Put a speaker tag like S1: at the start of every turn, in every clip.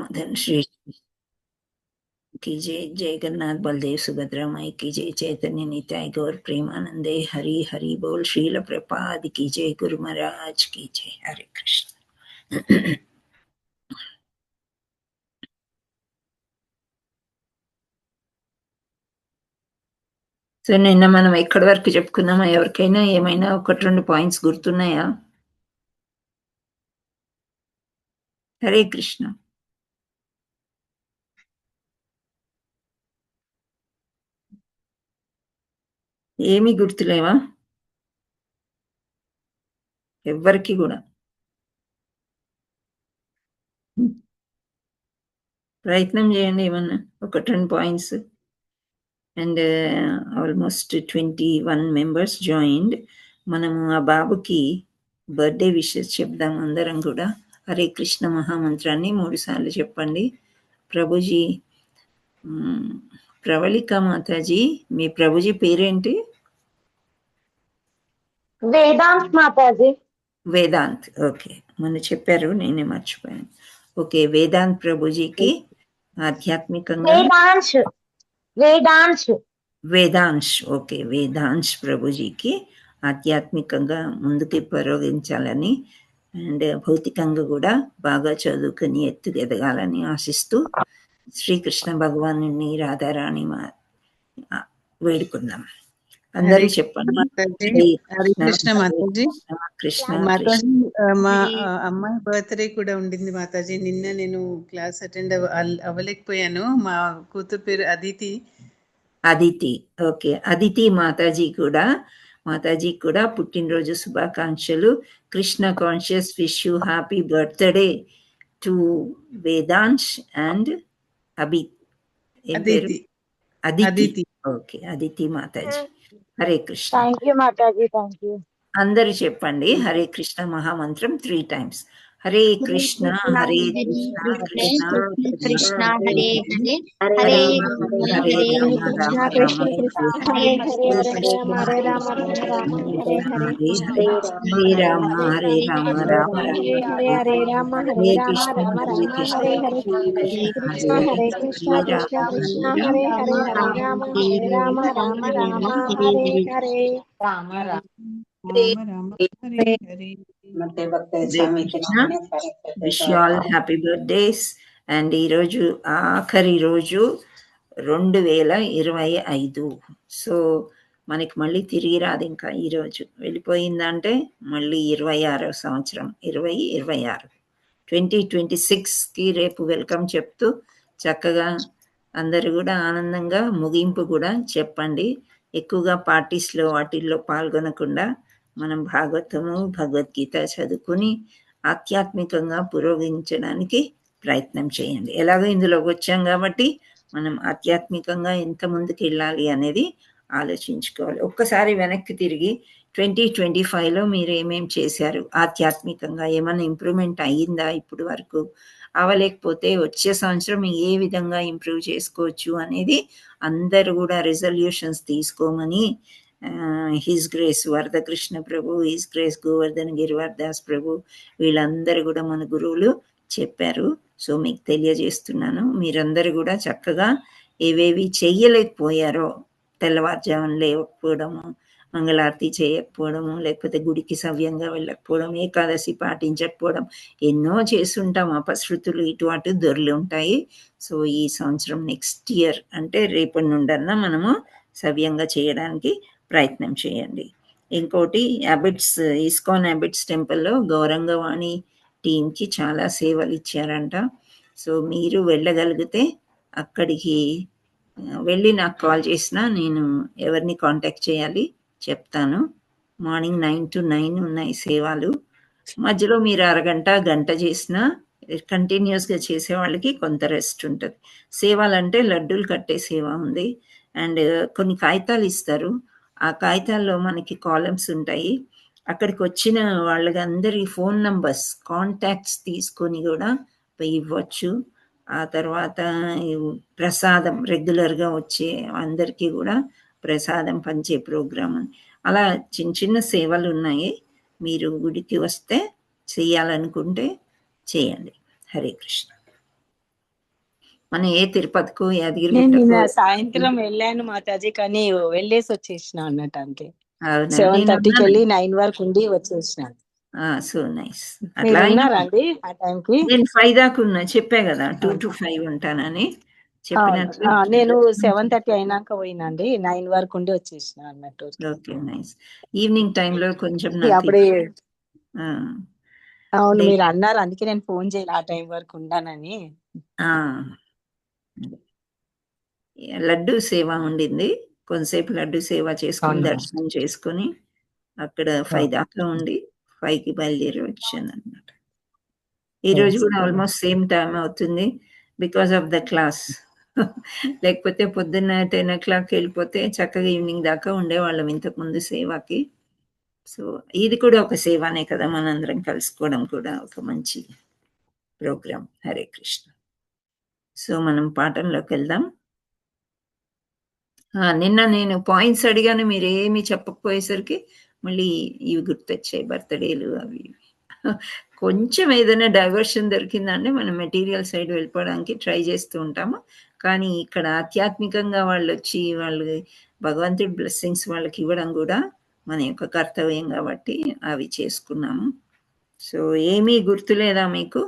S1: धन श्री की जय। जगन्नाथ बलदेव सुभद्रा माई की जय। चैतन्य नित्याय गौर प्रेमानंदे हरि हरि बोल। श्रील प्रपाद की जय। गुरु महाराज की जय। हरे कृष्ण। సో నిన్న మనం ఎక్కడి వరకు చెప్పుకున్నామా? ఎవరికైనా ఏమైనా ఒకటి రెండు పాయింట్స్ గుర్తున్నాయా? హరే కృష్ణ. ఏమీ గుర్తులేవా ఎవ్వరికి కూడా? ప్రయత్నం చేయండి ఏమన్నా ఒకటి రెండు points. And almost 21 members joined. మనము ఆ బాబుకి బర్త్డే విషెస్ చెప్దాం అందరం కూడా. హరే కృష్ణ మహామంత్రాన్ని 3 సార్లు చెప్పండి. ప్రభుజీ, ప్రవళిక మాతాజీ, మీ ప్రభుజీ పేరేంటి?
S2: వేదాంత్ మాతాజీ.
S1: వేదాంత్. ఓకే, మొన్న చెప్పారు, నేనే మర్చిపోయాను. ఓకే, వేదాంత్ ప్రభుజీకి ఆధ్యాత్మికంగా వేదాంశ్. ఓకే, వేదాంశ్ ప్రభుజీకి ఆధ్యాత్మికంగా ముందుకి పురోగించాలని అండ్ భౌతికంగా కూడా బాగా చదువుకుని ఎత్తుకెదగాలని ఆశిస్తూ శ్రీకృష్ణ భగవాను రాధారాణి వేడుకుందాం. అందరూ చెప్పండి.
S3: హరే కృష్ణ మాతాజీ. మాతాజీ, మా అమ్మాయి బర్త్డే కూడా ఉండింది మాతాజీ. నిన్న నేను క్లాస్ అటెండ్ అవ్వలేకపోయాను. మా కూతురు పేరు అదితి.
S1: ఓకే, అదితి మాతాజీ కూడా పుట్టినరోజు శుభాకాంక్షలు. Krishna conscious wish you happy birthday to Vedansh and Aditi. Okay, Aditi Mataji. Hare Krishna.
S2: Thank you Mataji. Thank you.
S1: అందరూ చెప్పండి హరే కృష్ణ మహామంత్రం 3 times. Hare Krishna Hare Krishna Krishna
S4: Krishna Hare Hare
S1: Hare
S4: Hare
S1: Rama
S2: Krishna
S1: Hare
S2: Krishna Hare Rama Hare Hare
S1: Hare Rama Hare Rama Rama
S2: Hare Rama
S1: Hare Krishna Hare Krishna
S2: Hare Hare Krishna Hare Krishna Krishna Krishna Hare Hare Hare Rama Rama Rama Hare Hare
S3: Rama Rama Hare Hare.
S1: Wish you all happy birthdays. And ఈరోజు ఆఖరి రోజు 2025. సో మనకి మళ్ళీ తిరిగి రాదు ఇంకా. ఈరోజు వెళ్ళిపోయిందంటే మళ్ళీ 26వ సంవత్సరం 2026 2026కి రేపు వెల్కమ్ చెప్తూ చక్కగా అందరు కూడా ఆనందంగా ముగింపు కూడా చెప్పండి. ఎక్కువగా పార్టీస్లో వాటిల్లో పాల్గొనకుండా మనం భాగవతము భగవద్గీత చదువుకుని ఆధ్యాత్మికంగా పురోగమించడానికి ప్రయత్నం చేయండి. ఎలాగో ఇందులోకి వచ్చాం కాబట్టి మనం ఆధ్యాత్మికంగా ఎంత ముందుకు వెళ్ళాలి అనేది ఆలోచించుకోవాలి. ఒక్కసారి వెనక్కి తిరిగి 2025లో మీరు ఏమేం చేశారు? ఆధ్యాత్మికంగా ఏమైనా ఇంప్రూవ్మెంట్ అయ్యిందా ఇప్పుడు వరకు? అవ్వలేకపోతే వచ్చే సంవత్సరం ఏ విధంగా ఇంప్రూవ్ చేసుకోవచ్చు అనేది అందరూ కూడా రిజల్యూషన్స్ తీసుకోమని హిస్ గ్రేస్ వరదకృష్ణ ప్రభు, హిస్ గ్రేస్ గోవర్ధన్ గిరివర్దాస్ ప్రభు, వీళ్ళందరూ కూడా మన గురువులు చెప్పారు. సో మీకు తెలియజేస్తున్నాను. మీరందరూ కూడా చక్కగా ఏవేవి చెయ్యలేకపోయారో, తెల్లవారుజామున లేకపోవడము, మంగళారతి చేయకపోవడము, లేకపోతే గుడికి సవ్యంగా వెళ్ళకపోవడం, ఏకాదశి పాటించకపోవడం, ఎన్నో చేస్తుంటాం. అపశృతులు ఇటు అటు దొర్లు ఉంటాయి. సో ఈ సంవత్సరం నెక్స్ట్ ఇయర్ అంటే రేపటి నుండన్నా మనము సవ్యంగా చేయడానికి ప్రయత్నం చేయండి. ఇంకోటి హ్యాబిట్స్, ఇస్కాన్ హ్యాబిట్స్ టెంపుల్లో గౌరంగవాణి టీంకి చాలా సేవలు ఇచ్చారంట. సో మీరు వెళ్ళగలిగితే అక్కడికి వెళ్ళి నాకు కాల్ చేసినా నేను ఎవరిని కాంటాక్ట్ చేయాలి చెప్తాను. మార్నింగ్ 9 to 9 ఉన్నాయి సేవలు. మధ్యలో మీరు అరగంట గంట చేసినా కంటిన్యూస్గా చేసే వాళ్ళకి కొంత రెస్ట్ ఉంటుంది. సేవలంటే లడ్డూలు కట్టే సేవ ఉంది. అండ్ కొన్ని కాగితాలు ఇస్తారు. ఆ కాగితాల్లో మనకి కాలమ్స్ ఉంటాయి. అక్కడికి వచ్చిన వాళ్ళకి అందరి ఫోన్ నంబర్స్ కాంటాక్ట్స్ తీసుకొని కూడా ఇవ్వచ్చు. ఆ తర్వాత ప్రసాదం రెగ్యులర్గా వచ్చే అందరికీ కూడా ప్రసాదం పంచే ప్రోగ్రామ్. అలా చిన్న చిన్న సేవలు ఉన్నాయి. మీరు గుడికి వస్తే చేయాలనుకుంటే చేయండి. హరే కృష్ణ. మన ఏ తిరుపతికో
S5: నేను
S1: యాదగిరిగుట్టకో
S5: నిన్న సాయంత్రం వెళ్ళాను మాతాజీ, కానీ వెళ్ళేసి వచ్చేసిన అన్నట్టు అంతే.
S1: అవునా
S5: 7:30కి వెళ్ళి 9 వరకు ఉండి వచ్చేసిన.
S1: So nice.
S5: మీరు
S1: అట్లా అయినా
S5: ఉన్నారా అండి ఆ టైంకి?
S1: నేను 5 దాకా ఉన్నా, చెప్పా కదా 2 to 5 ఉంటానని చెప్పినట్లు.
S5: నేను 7:30 అయినాక పోయినండి, 9 వరకు ఉండి వచ్చేసిన అన్నట్టు.
S1: Okay nice. ఈవినింగ్ టైంలో కొంచెం నాకు
S5: అప్పుడే
S1: ఆ,
S5: అవును
S1: దే-
S5: మీరు అన్నారు, అందుకే నేను ఫోన్ చేయాలి ఆ టైం వరకు ఉండానని.
S1: ఆ, లడ్డు సేవ ఉండింది, కొంతసేపు లడ్డు సేవ చేసుకుని
S5: అవునా?
S1: దర్శనం చేసుకుని అక్కడ 5 దాకా ఉండి 5కి బయలుదేరి వచ్చాను అనమాట. ఈ రోజు కూడా ఆల్మోస్ట్ సేమ్ టైం అవుతుంది బికాస్ ఆఫ్ ద క్లాస్. లేకపోతే పొద్దున్న 10 o'clock వెళ్ళిపోతే చక్కగా ఈవినింగ్ దాకా ఉండేవాళ్ళం ఇంతకుముందు సేవకి. సో ఇది కూడా ఒక సేవనే కదా, మనందరం కలుసుకోవడం కూడా ఒక మంచి ప్రోగ్రామ్. హరే కృష్ణ. సో మనం పాఠంలోకి వెళ్దాం. నిన్న నేను పాయింట్స్ అడిగాను, మీరు ఏమి చెప్పకపోయేసరికి మళ్ళీ ఇవి గుర్తొచ్చాయి, బర్త్డేలు అవి ఇవి. కొంచెం ఏదైనా డైవర్షన్ దొరికిందంటే మనం మెటీరియల్ సైడ్ వెళ్ళిపోవడానికి ట్రై చేస్తూ ఉంటాము. కానీ ఇక్కడ ఆధ్యాత్మికంగా వాళ్ళు వచ్చి వాళ్ళు భగవంతుడి బ్లెస్సింగ్స్ వాళ్ళకి ఇవ్వడం కూడా మన యొక్క కర్తవ్యం కాబట్టి అవి చేసుకున్నాము. సో ఏమీ గుర్తులేదా మీకు?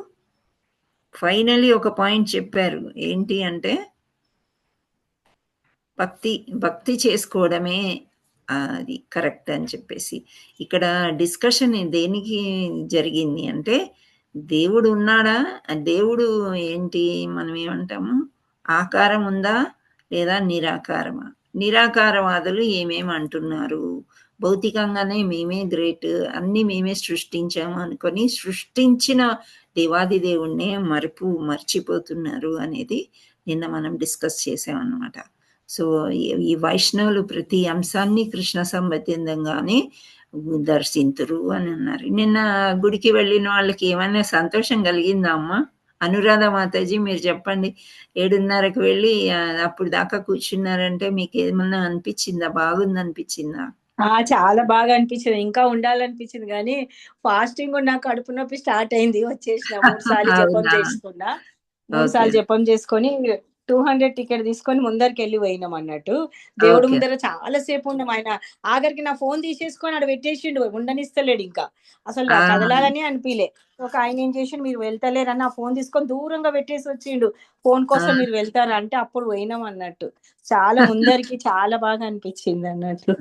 S1: ఫైనలీ ఒక పాయింట్ చెప్పారు, ఏంటి అంటే భక్తి చేసుకోవడమే అది కరెక్ట్ అని చెప్పేసి. ఇక్కడ డిస్కషన్ దేనికి జరిగింది అంటే, దేవుడు ఉన్నాడా, దేవుడు ఏంటి, మనం ఏమంటాము, ఆకారం ఉందా లేదా నిరాకారమా? నిరాకారవాదులు ఏమేమి అంటున్నారు, భౌతికంగానే మేమే గ్రేట్, అన్ని మేమే సృష్టించాము అనుకొని సృష్టించిన దేవాది దేవుణ్ణే మర్చిపోతున్నారు అనేది నిన్న మనం డిస్కస్ చేసామన్నమాట. సో ఈ వైష్ణవులు ప్రతి అంశాన్ని కృష్ణ సంబంధంగానే దర్శింతురు అని అన్నారు. నిన్న గుడికి వెళ్ళిన వాళ్ళకి ఏమైనా సంతోషం కలిగిందా అమ్మా? అనురాధ మాతాజీ మీరు చెప్పండి. 7:30కి వెళ్ళి అప్పుడు దాకా కూర్చున్నారంటే మీకు ఏమన్నా అనిపించిందా, బాగుంది అనిపించిందా?
S5: చాలా బాగా అనిపించింది, ఇంకా ఉండాలనిపించింది, కానీ ఫాస్టింగ్ ఉన్న కడుపు నొప్పి స్టార్ట్ అయింది. వచ్చేసిన 3 సార్లు జపం చేసుకున్నా, 3 సార్లు జపం చేసుకొని 200 టికెట్ తీసుకొని ముందరికి వెళ్ళి పోయినాం అన్నట్టు. దేవుడు ముందర చాలా సేపు ఉన్నాం. ఆయన ఆఖరికి నా ఫోన్ తీసేసుకొని ఆడ పెట్టేసిండు, ఉండనిస్తలేడు ఇంకా. అసలు కదలాలని అనిపించలే. ఒక ఆయన ఏం చేసిండు, మీరు వెళ్తలేరని ఆ ఫోన్ తీసుకొని దూరంగా పెట్టేసి వచ్చిండు. ఫోన్ కోసం మీరు వెళ్తారా అంటే అప్పుడు పోయినాం అన్నట్టు. చాలా ముందరికి చాలా బాగా అనిపించింది అన్నట్టు,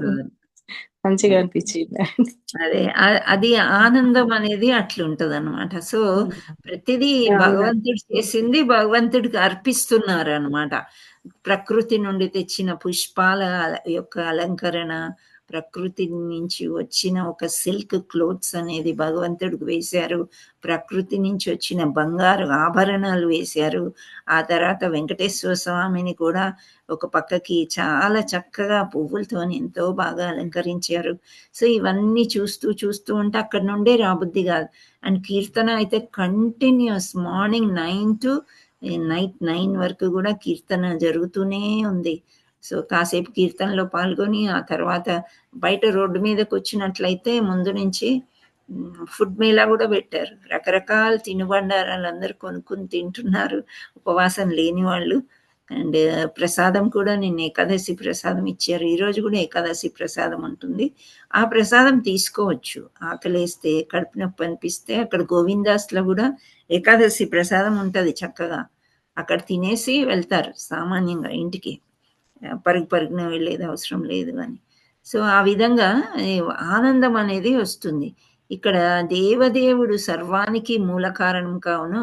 S5: మంచిగా అనిపించింది.
S1: అదే అది ఆనందం అనేది అట్లుంటది అనమాట. సో ప్రతిదీ భగవంతుడు చేసింది భగవంతుడికి అర్పిస్తున్నారు అనమాట. ప్రకృతి నుండి తెచ్చిన పుష్పాల యొక్క అలంకరణ, ప్రకృతి నుంచి వచ్చిన ఒక సిల్క్ క్లోత్స్ అనేది భగవంతుడికి వేశారు, ప్రకృతి నుంచి వచ్చిన బంగారు ఆభరణాలు వేశారు. ఆ తర్వాత వెంకటేశ్వర స్వామిని కూడా ఒక పక్కకి చాలా చక్కగా పువ్వులతో ఎంతో బాగా అలంకరించారు. సో ఇవన్నీ చూస్తూ ఉంటే అక్కడ నుండే రాబుద్ది కాదు. అండ్ కీర్తన అయితే కంటిన్యూస్, మార్నింగ్ 9 to నైట్ 9 వరకు కూడా కీర్తన జరుగుతూనే ఉంది. సో కాసేపు కీర్తనలో పాల్గొని ఆ తర్వాత బయట రోడ్డు మీదకి వచ్చినట్లయితే ముందు నుంచి ఫుడ్ మేళా కూడా పెట్టారు. రకరకాల తినుబండారాలు అందరూ కొనుక్కుని తింటున్నారు, ఉపవాసం లేని వాళ్ళు. అండ్ ప్రసాదం కూడా నిన్న ఏకాదశి ప్రసాదం ఇచ్చారు. ఈరోజు కూడా ఏకాదశి ప్రసాదం ఉంటుంది. ఆ ప్రసాదం తీసుకోవచ్చు, ఆకలేస్తే, కడుపు నొప్పి అనిపిస్తే. అక్కడ గోవిందాస్లో కూడా ఏకాదశి ప్రసాదం ఉంటుంది చక్కగా, అక్కడ తినేసి వెళ్తారు సామాన్యంగా ఇంటికి, పరుగున వెళ్ళేది అవసరం లేదు అని. సో ఆ విధంగా ఆనందం అనేది వస్తుంది. ఇక్కడ దేవదేవుడు సర్వానికి మూల కారణం కావున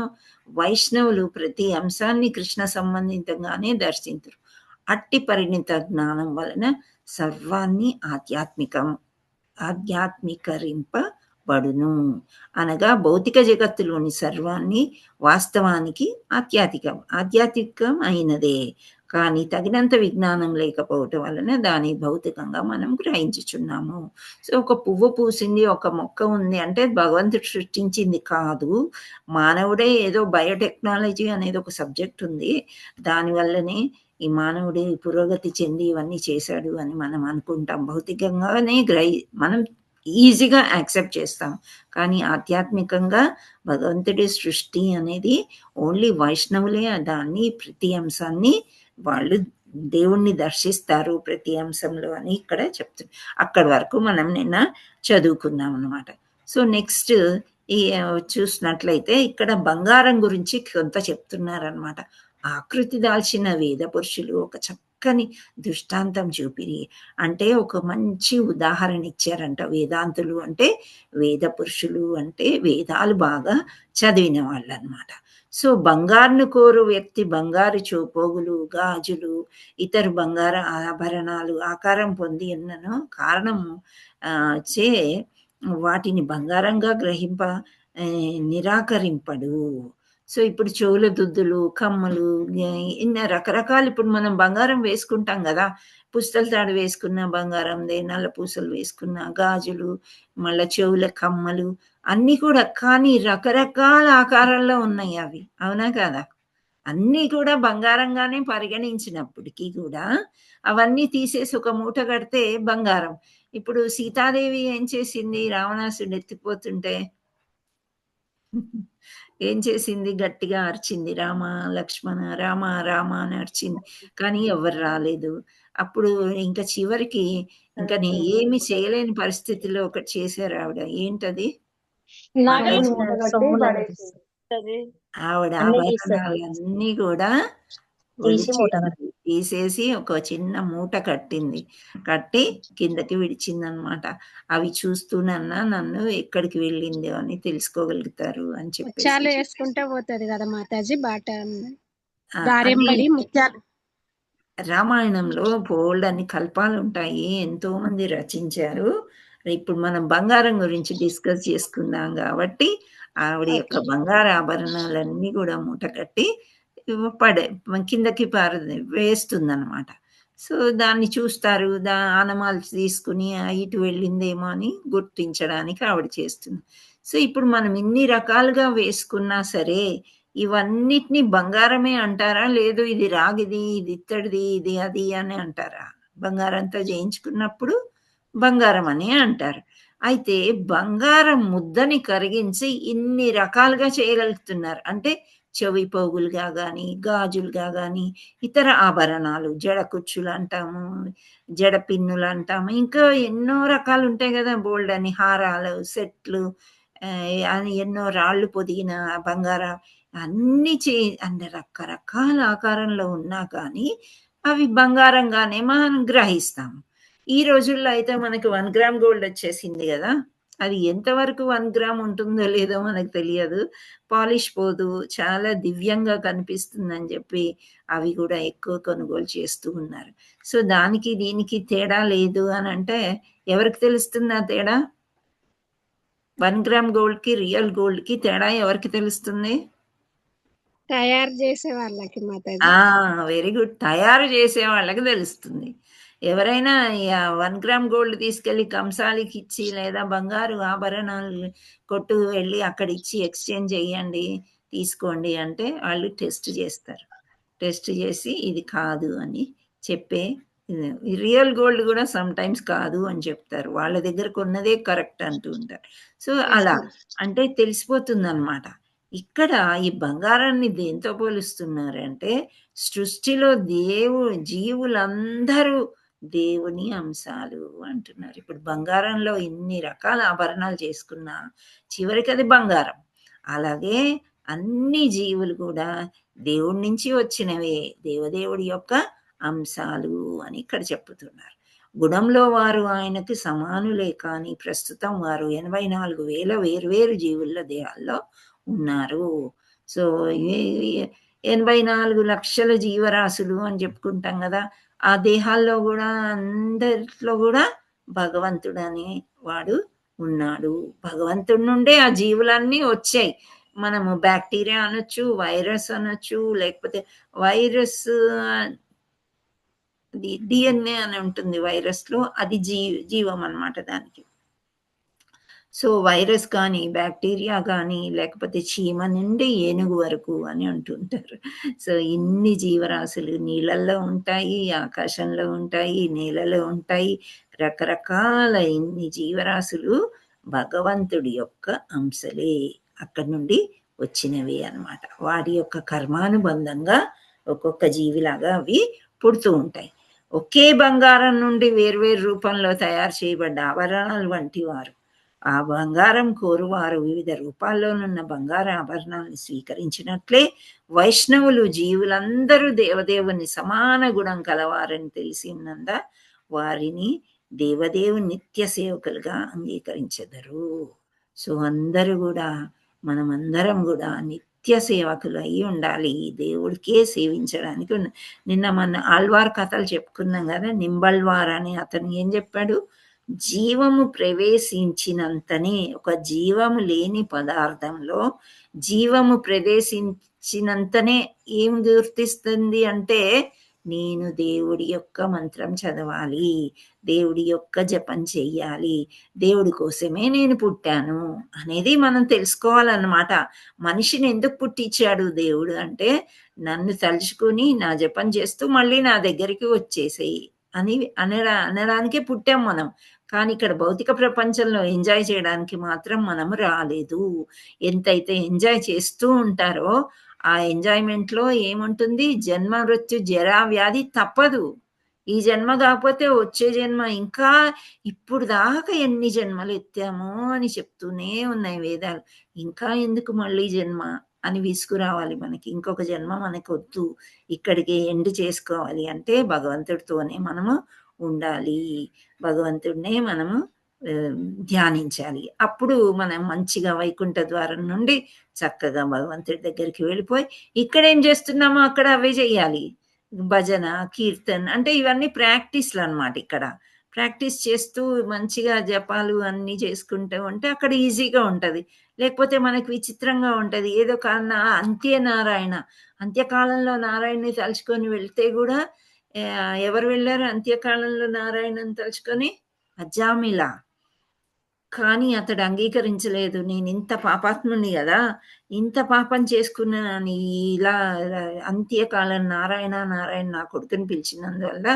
S1: వైష్ణవులు ప్రతి అంశాన్ని కృష్ణ సంబంధితంగానే దర్శించరు. అట్టి పరిణిత జ్ఞానం వలన సర్వాన్ని ఆధ్యాత్మికరింపబడును. అనగా భౌతిక జగత్తులోని సర్వాన్ని వాస్తవానికి ఆధ్యాత్మికం అయినదే, కానీ తగినంత విజ్ఞానం లేకపోవటం వలన దాన్ని భౌతికంగా మనం గ్రహించుచున్నాము. సో ఒక పువ్వు పూసింది, ఒక మొక్క ఉంది అంటే భగవంతుడు సృష్టించింది కాదు, మానవుడే ఏదో బయోటెక్నాలజీ అనేది ఒక సబ్జెక్ట్ ఉంది, దానివల్లనే ఈ మానవుడే పురోగతి చెంది ఇవన్నీ చేశాడు అని మనం అనుకుంటాం. భౌతికంగానే మనం ఈజీగా యాక్సెప్ట్ చేస్తాం. కానీ ఆధ్యాత్మికంగా భగవంతుడి సృష్టి అనేది ఓన్లీ వైష్ణవులే దాన్ని ప్రతి అంశాన్ని వాళ్ళు దేవుణ్ణి దర్శిస్తారు ప్రతి అంశంలో అని ఇక్కడ చెప్తుంది. అక్కడి వరకు మనం నిన్న చదువుకున్నాం అనమాట. సో నెక్స్ట్ ఈ చూసినట్లయితే ఇక్కడ బంగారం గురించి కొంత చెప్తున్నారనమాట. ఆకృతి దాల్చిన వేద పురుషులు ఒక చక్కని దృష్టాంతం చూపిరి, అంటే ఒక మంచి ఉదాహరణ ఇచ్చారంట. వేదాంతులు అంటే వేద పురుషులు అంటే వేదాలు బాగా చదివిన వాళ్ళు అనమాట. సో బంగారును కోరు వ్యక్తి బంగారు పోగులు, గాజులు, ఇతర బంగారు ఆభరణాలు ఆకారం పొంది ఉన్నను కారణము చే వాటిని బంగారంగా గ్రహింప నిరాకరింపడు. సో ఇప్పుడు చెవుల దుద్దులు, కమ్మలు, ఇన్న రకరకాలు ఇప్పుడు మనం బంగారం వేసుకుంటాం కదా, పుస్తల తాడు వేసుకున్న బంగారందే, నల్ల పూసలు వేసుకున్న గాజులు, మళ్ళీ చెవుల కమ్మలు అన్నీ కూడా, కానీ రకరకాల ఆకారాల్లో ఉన్నాయి అవి, అవునా కదా? అన్నీ కూడా బంగారంగానే పరిగణించినప్పటికీ కూడా అవన్నీ తీసేసి ఒక మూట కడితే బంగారం. ఇప్పుడు సీతాదేవి ఏం చేసింది? రావణాసుడు ఎత్తిపోతుంటే ఏం చేసింది? గట్టిగా అరిచింది, రామ లక్ష్మణ రామ రామ అని అరిచింది, కానీ ఎవరు రాలేదు. అప్పుడు ఇంకా చివరికి ఇంకా నేను ఏమి చేయలేని పరిస్థితిలో ఒకటి చేశారు ఆవిడ. ఏంటది? ఆవిడ ఆభరణాలన్నీ కూడా తీసేసి ఒక చిన్న మూట కట్టింది, కట్టి కిందకి విడిచిందనమాట. అవి చూస్తూనన్నా నన్ను ఎక్కడికి వెళ్ళిందో అని తెలుసుకోగలుగుతారు అని చెప్పి
S2: వేసుకుంటే పోతుంది కదా మాతాజీ బాట.
S1: రామాయణంలో బోల్డ్ అన్ని కల్పాలు ఉంటాయి, ఎంతో మంది రచించారు. ఇప్పుడు మనం బంగారం గురించి డిస్కస్ చేసుకుందాం కాబట్టి ఆవిడ యొక్క బంగారు ఆభరణాలన్నీ కూడా మూట కట్టి కిందకి వేస్తుంది అనమాట. సో దాన్ని చూస్తారు, ఆనమాలు తీసుకుని ఇటు వెళ్ళిందేమో అని గుర్తించడానికి ఆవిడ చేస్తుంది. సో ఇప్పుడు మనం ఇన్ని రకాలుగా వేసుకున్నా సరే ఇవన్నిటిని బంగారమే అంటారా, లేదు ఇది రాగిది, ఇది ఇత్తడిది, ఇది అది అని అంటారా? బంగారంతో చేయించుకున్నప్పుడు బంగారం అని అంటారు. అయితే బంగారం ముద్దని కరిగించి ఇన్ని రకాలుగా చేయగలుగుతున్నారు. అంటే చెవి పోగులుగా కానీ, గాజులుగా కానీ, ఇతర ఆభరణాలు, జడ కుచ్చులు అంటాము, జడ పిన్నులు అంటాము, ఇంకా ఎన్నో రకాలు ఉంటాయి కదా, బోల్డ్ అని హారాలు, సెట్లు, ఎన్నో రాళ్ళు పొదిగిన బంగారం అన్ని అన్ని రకరకాల ఆకారంలో ఉన్నా కానీ అవి బంగారంగానే మనం గ్రహిస్తాము. ఈ రోజుల్లో అయితే మనకి 1 గ్రామ్ గోల్డ్ వచ్చేసింది కదా, అది ఎంతవరకు 1 గ్రామ్ ఉంటుందో లేదో మనకు తెలియదు, పాలిష్ పోదు, చాలా దివ్యంగా కనిపిస్తుందని చెప్పి అవి కూడా ఎక్కువ కొనుగోలు చేస్తూ ఉన్నారు. సో దానికి దీనికి తేడా లేదు అని అంటే ఎవరికి తెలుస్తుంది ఆ తేడా? 1 గ్రామ్ గోల్డ్కి రియల్ గోల్డ్కి తేడా ఎవరికి తెలుస్తుంది?
S2: తయారు చేసే వాళ్ళకి.
S1: వెరీ గుడ్, తయారు చేసే వాళ్ళకి తెలుస్తుంది. ఎవరైనా 1 గ్రామ్ గోల్డ్ తీసుకెళ్ళి కంసాలికి ఇచ్చి లేదా బంగారు ఆభరణాలు కొట్టు వెళ్ళి అక్కడ ఇచ్చి ఎక్స్చేంజ్ చేయండి తీసుకోండి అంటే వాళ్ళు టెస్ట్ చేస్తారు. టెస్ట్ చేసి ఇది కాదు అని చెప్పే, రియల్ గోల్డ్ కూడా సమ్ టైమ్స్ కాదు అని చెప్తారు, వాళ్ళ దగ్గర కొన్నదే కరెక్ట్ అంటూ ఉంటారు. సో అలా అంటే తెలిసిపోతుంది అనమాట. ఇక్కడ ఈ బంగారాన్ని దేంతో పోలుస్తున్నారంటే సృష్టిలో జీవులందరూ దేవుని అంశాలు అంటున్నారు. ఇప్పుడు బంగారంలో ఇన్ని రకాల ఆభరణాలు చేసుకున్నా చివరికి అది బంగారం. అలాగే అన్ని జీవులు కూడా దేవుడి నుంచి వచ్చినవే, దేవదేవుడి యొక్క అంశాలు అని ఇక్కడ చెప్తున్నారు. గుణంలో వారు ఆయనకు సమానులే, కానీ ప్రస్తుతం వారు 84,000 వేర్వేరు జీవుల దేహాల్లో ఉన్నారు. సో 84 లక్షల జీవరాశులు అని చెప్పుకుంటాం కదా, ఆ దేహాల్లో కూడా అందరిలో కూడా భగవంతుడు అనే వాడు ఉన్నాడు. భగవంతుడి నుండే ఆ జీవులన్నీ వచ్చాయి. మనము బ్యాక్టీరియా అనొచ్చు, వైరస్ అనొచ్చు, లేకపోతే వైరస్ DNA అని ఉంటుంది వైరస్లో, అది జీవం అన్నమాట దానికి. సో వైరస్ కానీ, బ్యాక్టీరియా కానీ, లేకపోతే చీమ నుండి ఏనుగు వరకు అని అంటుంటారు. సో ఇన్ని జీవరాశులు నీళ్ళల్లో ఉంటాయి, ఆకాశంలో ఉంటాయి, నేలలో ఉంటాయి, రకరకాల ఇన్ని జీవరాశులు భగవంతుడి యొక్క అంశలే, అక్కడి నుండి వచ్చినవి అన్నమాట. వాటి యొక్క కర్మానుబంధంగా ఒక్కొక్క జీవిలాగా అవి పుడుతూ ఉంటాయి. ఒకే బంగారం నుండి వేర్వేరు రూపంలో తయారు చేయబడ్డ ఆభరణాలు వంటి వారు. ఆ బంగారం కోరువారు వివిధ రూపాల్లోనున్న బంగారు ఆభరణాలను స్వీకరించినట్లే వైష్ణవులు జీవులందరూ దేవదేవుని సమాన గుణం కలవారని తెలిసి ఉన్నంద వారిని దేవదేవుని నిత్య సేవకులుగా అంగీకరించెదరు. సో అందరూ కూడా, మనమందరం కూడా నిత్య సేవకులు అయి ఉండాలి, దేవుడికే సేవించడానికి. నిన్న మన ఆళ్వార్ కథలు చెప్పుకున్నాం కదా. నింబల్వార్ అని అతను ఏం చెప్పాడు, జీవము ప్రవేశించినంతనే, ఒక జీవము లేని పదార్థంలో జీవము ప్రవేశించినంతనే ఏం గుర్తిస్తుంది అంటే, నేను దేవుడి యొక్క మంత్రం చదవాలి, దేవుడి యొక్క జపం చెయ్యాలి, దేవుడి కోసమే నేను పుట్టాను అనేది మనం తెలుసుకోవాలన్నమాట. మనిషిని ఎందుకు పుట్టించాడు దేవుడు అంటే, నన్ను తలుచుకుని నా జపం చేస్తూ మళ్ళీ నా దగ్గరికి వచ్చేసేయి అని అనడానికే పుట్టాం మనం. కానీ ఇక్కడ భౌతిక ప్రపంచంలో ఎంజాయ్ చేయడానికి మాత్రం మనం రాలేదు. ఎంతైతే ఎంజాయ్ చేస్తూ ఉంటారో ఆ ఎంజాయ్మెంట్లో ఏముంటుంది, జన్మ మృత్యు జరా వ్యాధి తప్పదు. ఈ జన్మ కాకపోతే వచ్చే జన్మ, ఇంకా ఇప్పుడు దాకా ఎన్ని జన్మలు ఎత్తామో అని చెప్తూనే ఉన్నాయి వేదాలు. ఇంకా ఎందుకు మళ్ళీ జన్మ అని విసుకురావాలి మనకి. ఇంకొక జన్మ మనకు వద్దు, ఇక్కడికి ఎండ్ చేసుకోవాలి అంటే భగవంతుడితోనే మనము ఉండాలి, భగవంతుడినే మనము ధ్యానించాలి. అప్పుడు మనం మంచిగా వైకుంఠ ద్వారం నుండి చక్కగా భగవంతుడి దగ్గరికి వెళ్ళిపోయి, ఇక్కడ ఏం చేస్తున్నామో అక్కడ అవే చెయ్యాలి. భజన, కీర్తన్ అంటే ఇవన్నీ ప్రాక్టీస్లు అన్నమాట. ఇక్కడ ప్రాక్టీస్ చేస్తూ మంచిగా జపాలు అన్నీ చేసుకుంటూ ఉంటే అక్కడ ఈజీగా ఉంటుంది. లేకపోతే మనకు విచిత్రంగా ఉంటుంది. ఏదో కారణం అంత్యనారాయణ, అంత్యకాలంలో నారాయణని తలుచుకొని వెళ్తే కూడా, ఎవరు వెళ్ళారు అంత్యకాలంలో నారాయణని తలుచుకొని? అజామిల. కానీ అతడు అంగీకరించలేదు. నేను ఇంత పాపాత్ముని కదా, ఇంత పాపం చేసుకున్నాను, ఇలా అంత్యకాలం నారాయణ నారాయణ నా కొడుకుని పిలిచినందువల్ల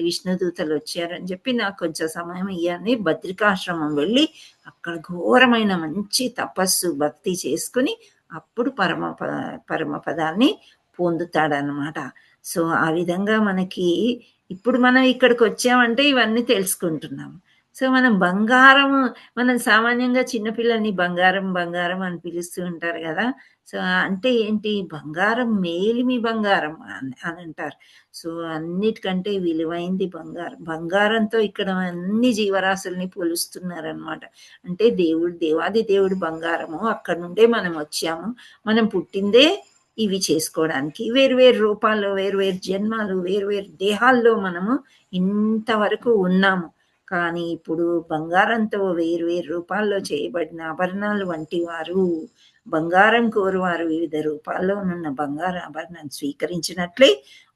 S1: విష్ణుదూతలు వచ్చారని చెప్పి నాకు కొంచెం సమయం ఇయ్యని బద్రికాశ్రమం వెళ్ళి అక్కడ ఘోరమైన మంచి తపస్సు భక్తి చేసుకుని అప్పుడు పరమపదాన్ని పొందుతాడనమాట. సో ఆ విధంగా మనకి ఇప్పుడు మనం ఇక్కడికి వచ్చామంటే ఇవన్నీ తెలుసుకుంటున్నాము. సో మనం బంగారము, మనం సామాన్యంగా చిన్నపిల్లల్ని బంగారం బంగారం అని పిలుస్తూ ఉంటారు కదా. సో అంటే ఏంటి, బంగారం మేలిమి బంగారం అని అంటారు. సో అన్నిటికంటే విలువైంది బంగారం. బంగారంతో ఇక్కడ అన్ని జీవరాశుల్ని పోలుస్తున్నారనమాట. అంటే దేవాది దేవుడు బంగారము, అక్కడ నుండే మనం వచ్చాము. మనం పుట్టిందే ఇవి చేసుకోవడానికి. వేరువేరు రూపాల్లో, వేరువేరు జన్మాలు, వేరువేరు దేహాల్లో మనము ఇంతవరకు ఉన్నాము. కానీ ఇప్పుడు బంగారంతో వేరువేరు రూపాల్లో చేయబడిన ఆభరణాలు వంటి వారు, బంగారం కోరువారు వివిధ రూపాల్లో ఉన్న బంగారు ఆభరణాన్ని స్వీకరించినట్లే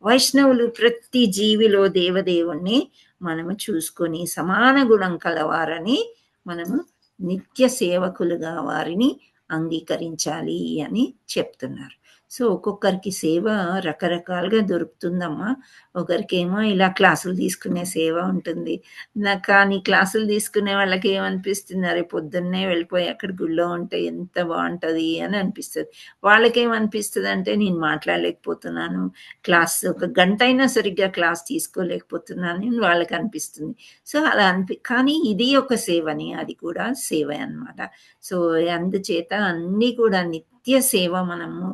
S1: వైష్ణవులు ప్రతి జీవిలో దేవదేవుణ్ణి మనము చూసుకొని సమాన గుణం కలవారని మనము నిత్య సేవకులుగా వారిని అంగీకరించాలి అని చెప్తున్నారు. సో ఒక్కొక్కరికి సేవ రకరకాలుగా దొరుకుతుందమ్మా. ఒకరికేమో ఇలా క్లాసులు తీసుకునే సేవ ఉంటుంది. కానీ క్లాసులు తీసుకునే వాళ్ళకి ఏమనిపిస్తుంది, అరే పొద్దున్నే వెళ్ళిపోయి అక్కడ గుళ్ళో ఉంటే ఎంత బాగుంటుంది అని అనిపిస్తుంది. వాళ్ళకేమనిపిస్తుంది అంటే, నేను మాట్లాడలేకపోతున్నాను, క్లాస్ ఒక గంట అయినా సరిగ్గా క్లాస్ తీసుకోలేకపోతున్నాను అని వాళ్ళకి అనిపిస్తుంది. సో అలా కానీ ఇది ఒక సేవని, అది కూడా సేవ అన్నమాట. సో అందుచేత అన్నీ కూడా నిత్య సేవ మనము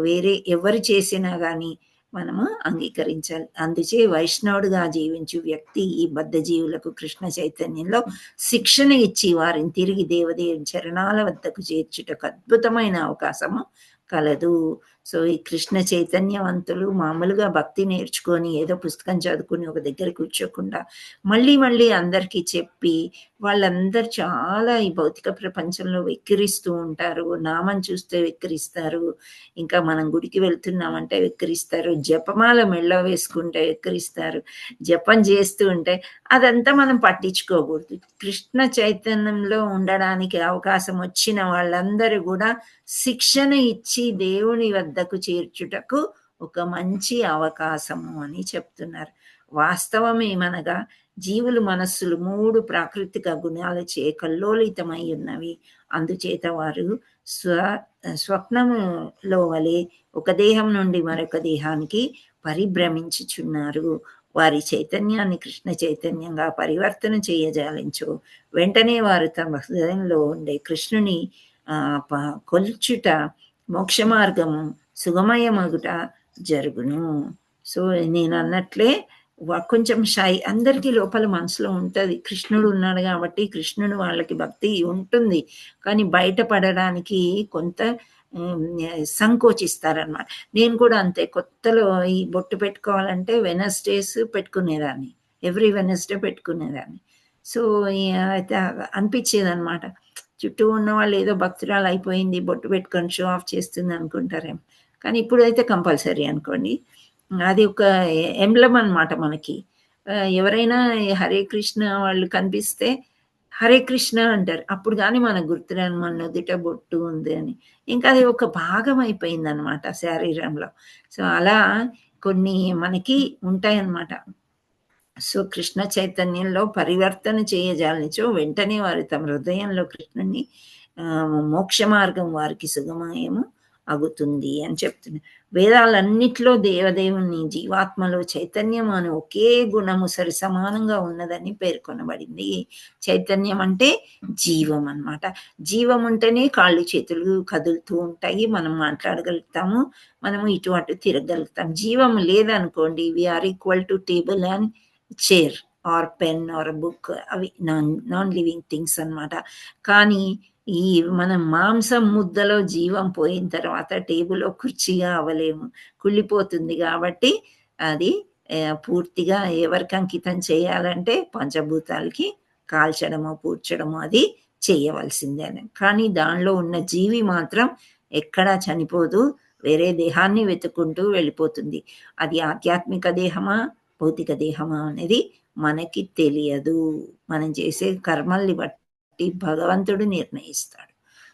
S1: వేరే ఎవరు చేసినా కానీ మనము అంగీకరించాలి. అందుచే వైష్ణవుడిగా జీవించు వ్యక్తి ఈ బద్ధ జీవులకు కృష్ణ చైతన్యంలో శిక్షణ ఇచ్చి వారిని తిరిగి దేవదేవుని చరణాల వద్దకు చేర్చుటకు అద్భుతమైన అవకాశము కలదు. సో ఈ కృష్ణ చైతన్యవంతులు మామూలుగా భక్తి నేర్చుకొని ఏదో పుస్తకం చదువుకుని ఒక దగ్గర కూర్చోకుండా మళ్ళీ మళ్ళీ అందరికీ చెప్పి, వాళ్ళందరూ చాలా ఈ భౌతిక ప్రపంచంలో వెక్కిరిస్తూ ఉంటారు. నామం చూస్తే వెక్కిరిస్తారు, ఇంకా మనం గుడికి వెళ్తున్నామంటే వెక్కిరిస్తారు, జపమాల మెళ్ళ వేసుకుంటే వెక్కిరిస్తారు, జపం చేస్తూ ఉంటే అదంతా మనం పట్టించుకోకూడదు. కృష్ణ చైతన్యంలో ఉండడానికి అవకాశం వచ్చిన వాళ్ళందరూ కూడా శిక్షణ ఇచ్చి దేవుని వద్దకు చేర్చుటకు ఒక మంచి అవకాశము అని చెప్తున్నారు. వాస్తవమేమనగా జీవులు మనస్సులు 3 ప్రాకృతిక గుణాలచే కల్లోలితమై ఉన్నవి. అందుచేత వారు స్వప్నములో వలె ఒక దేహం నుండి మరొక దేహానికి పరిభ్రమించుచున్నారు. వారి చైతన్యాన్ని కృష్ణ చైతన్యంగా పరివర్తన చేయజాలించు వెంటనే వారు తమ హృదయంలో ఉండే కృష్ణుని కొల్చుట మోక్ష మార్గము సుగమయమగుట జరుగును. సో నేను అన్నట్లే కొంచెం షై అందరికీ లోపల మనసులో ఉంటుంది, కృష్ణుడు ఉన్నాడు కాబట్టి కృష్ణుడు వాళ్ళకి భక్తి ఉంటుంది, కానీ బయటపడడానికి కొంత సంకోచిస్తారనమాట. నేను కూడా అంతే, కొత్తలో ఈ బొట్టు పెట్టుకోవాలంటే వెనస్డేస్ పెట్టుకునేదాన్ని, ఎవ్రీ వెనస్డే పెట్టుకునేదాన్ని. సో అయితే అనిపించేది అనమాట, చుట్టూ ఉన్న వాళ్ళు ఏదో భక్తురాలు అయిపోయింది బొట్టు పెట్టుకొని షో ఆఫ్ చేస్తుంది అనుకుంటారేమో, కానీ ఇప్పుడు అయితే కంపల్సరీ అనుకోండి. అది ఒక ఎంబ్లమ్ అనమాట మనకి. ఎవరైనా హరే కృష్ణ వాళ్ళు కనిపిస్తే హరే కృష్ణ అంటారు, అప్పుడు కానీ మనకు గుర్తురాని మన నుదుట బొట్టు ఉంది అని. ఇంకా అది ఒక భాగం అయిపోయింది అనమాట శరీరంలో. సో అలా కొన్ని మనకి ఉంటాయన్నమాట. సో కృష్ణ చైతన్యంలో పరివర్తన చేయజాలించో వెంటనే వారు తమ హృదయంలో కృష్ణుని మోక్ష మార్గం వారికి సుగమయము అగుతుంది అని చెప్తున్నారు. వేదాలన్నిట్లో దేవదేవుని జీవాత్మలో చైతన్యం అని ఒకే గుణము సరి సమానంగా ఉన్నదని పేర్కొనబడింది. చైతన్యం అంటే జీవం అన్నమాట. జీవం ఉంటేనే కాళ్ళు చేతులు కదులుతూ ఉంటాయి, మనం మాట్లాడగలుగుతాము, మనము ఇటు అటు తిరగలుగుతాం. జీవం లేదనుకోండి, we are equal to table and chair or pen or book, అవి నాన్ లివింగ్ థింగ్స్ అన్నమాట. కానీ ఈ మనం మాంసం ముద్దలో జీవం పోయిన తర్వాత టేబుల్లో కుర్చీగా అవ్వలేము, కుళ్ళిపోతుంది. కాబట్టి అది పూర్తిగా ఎవరికి అంకితం చేయాలంటే పంచభూతాలకి కాల్చడము పూడ్చడము అది చేయవలసిందే. కానీ దానిలో ఉన్న జీవి మాత్రం ఎక్కడా చనిపోదు, వేరే దేహాన్ని వెతుక్కుంటూ వెళ్ళిపోతుంది. అది ఆధ్యాత్మిక దేహమా భౌతిక దేహమా అనేది మనకి తెలియదు. మనం చేసే కర్మల్ని బట్టి భగవంతుడు నిర్ణయిస్తాడు.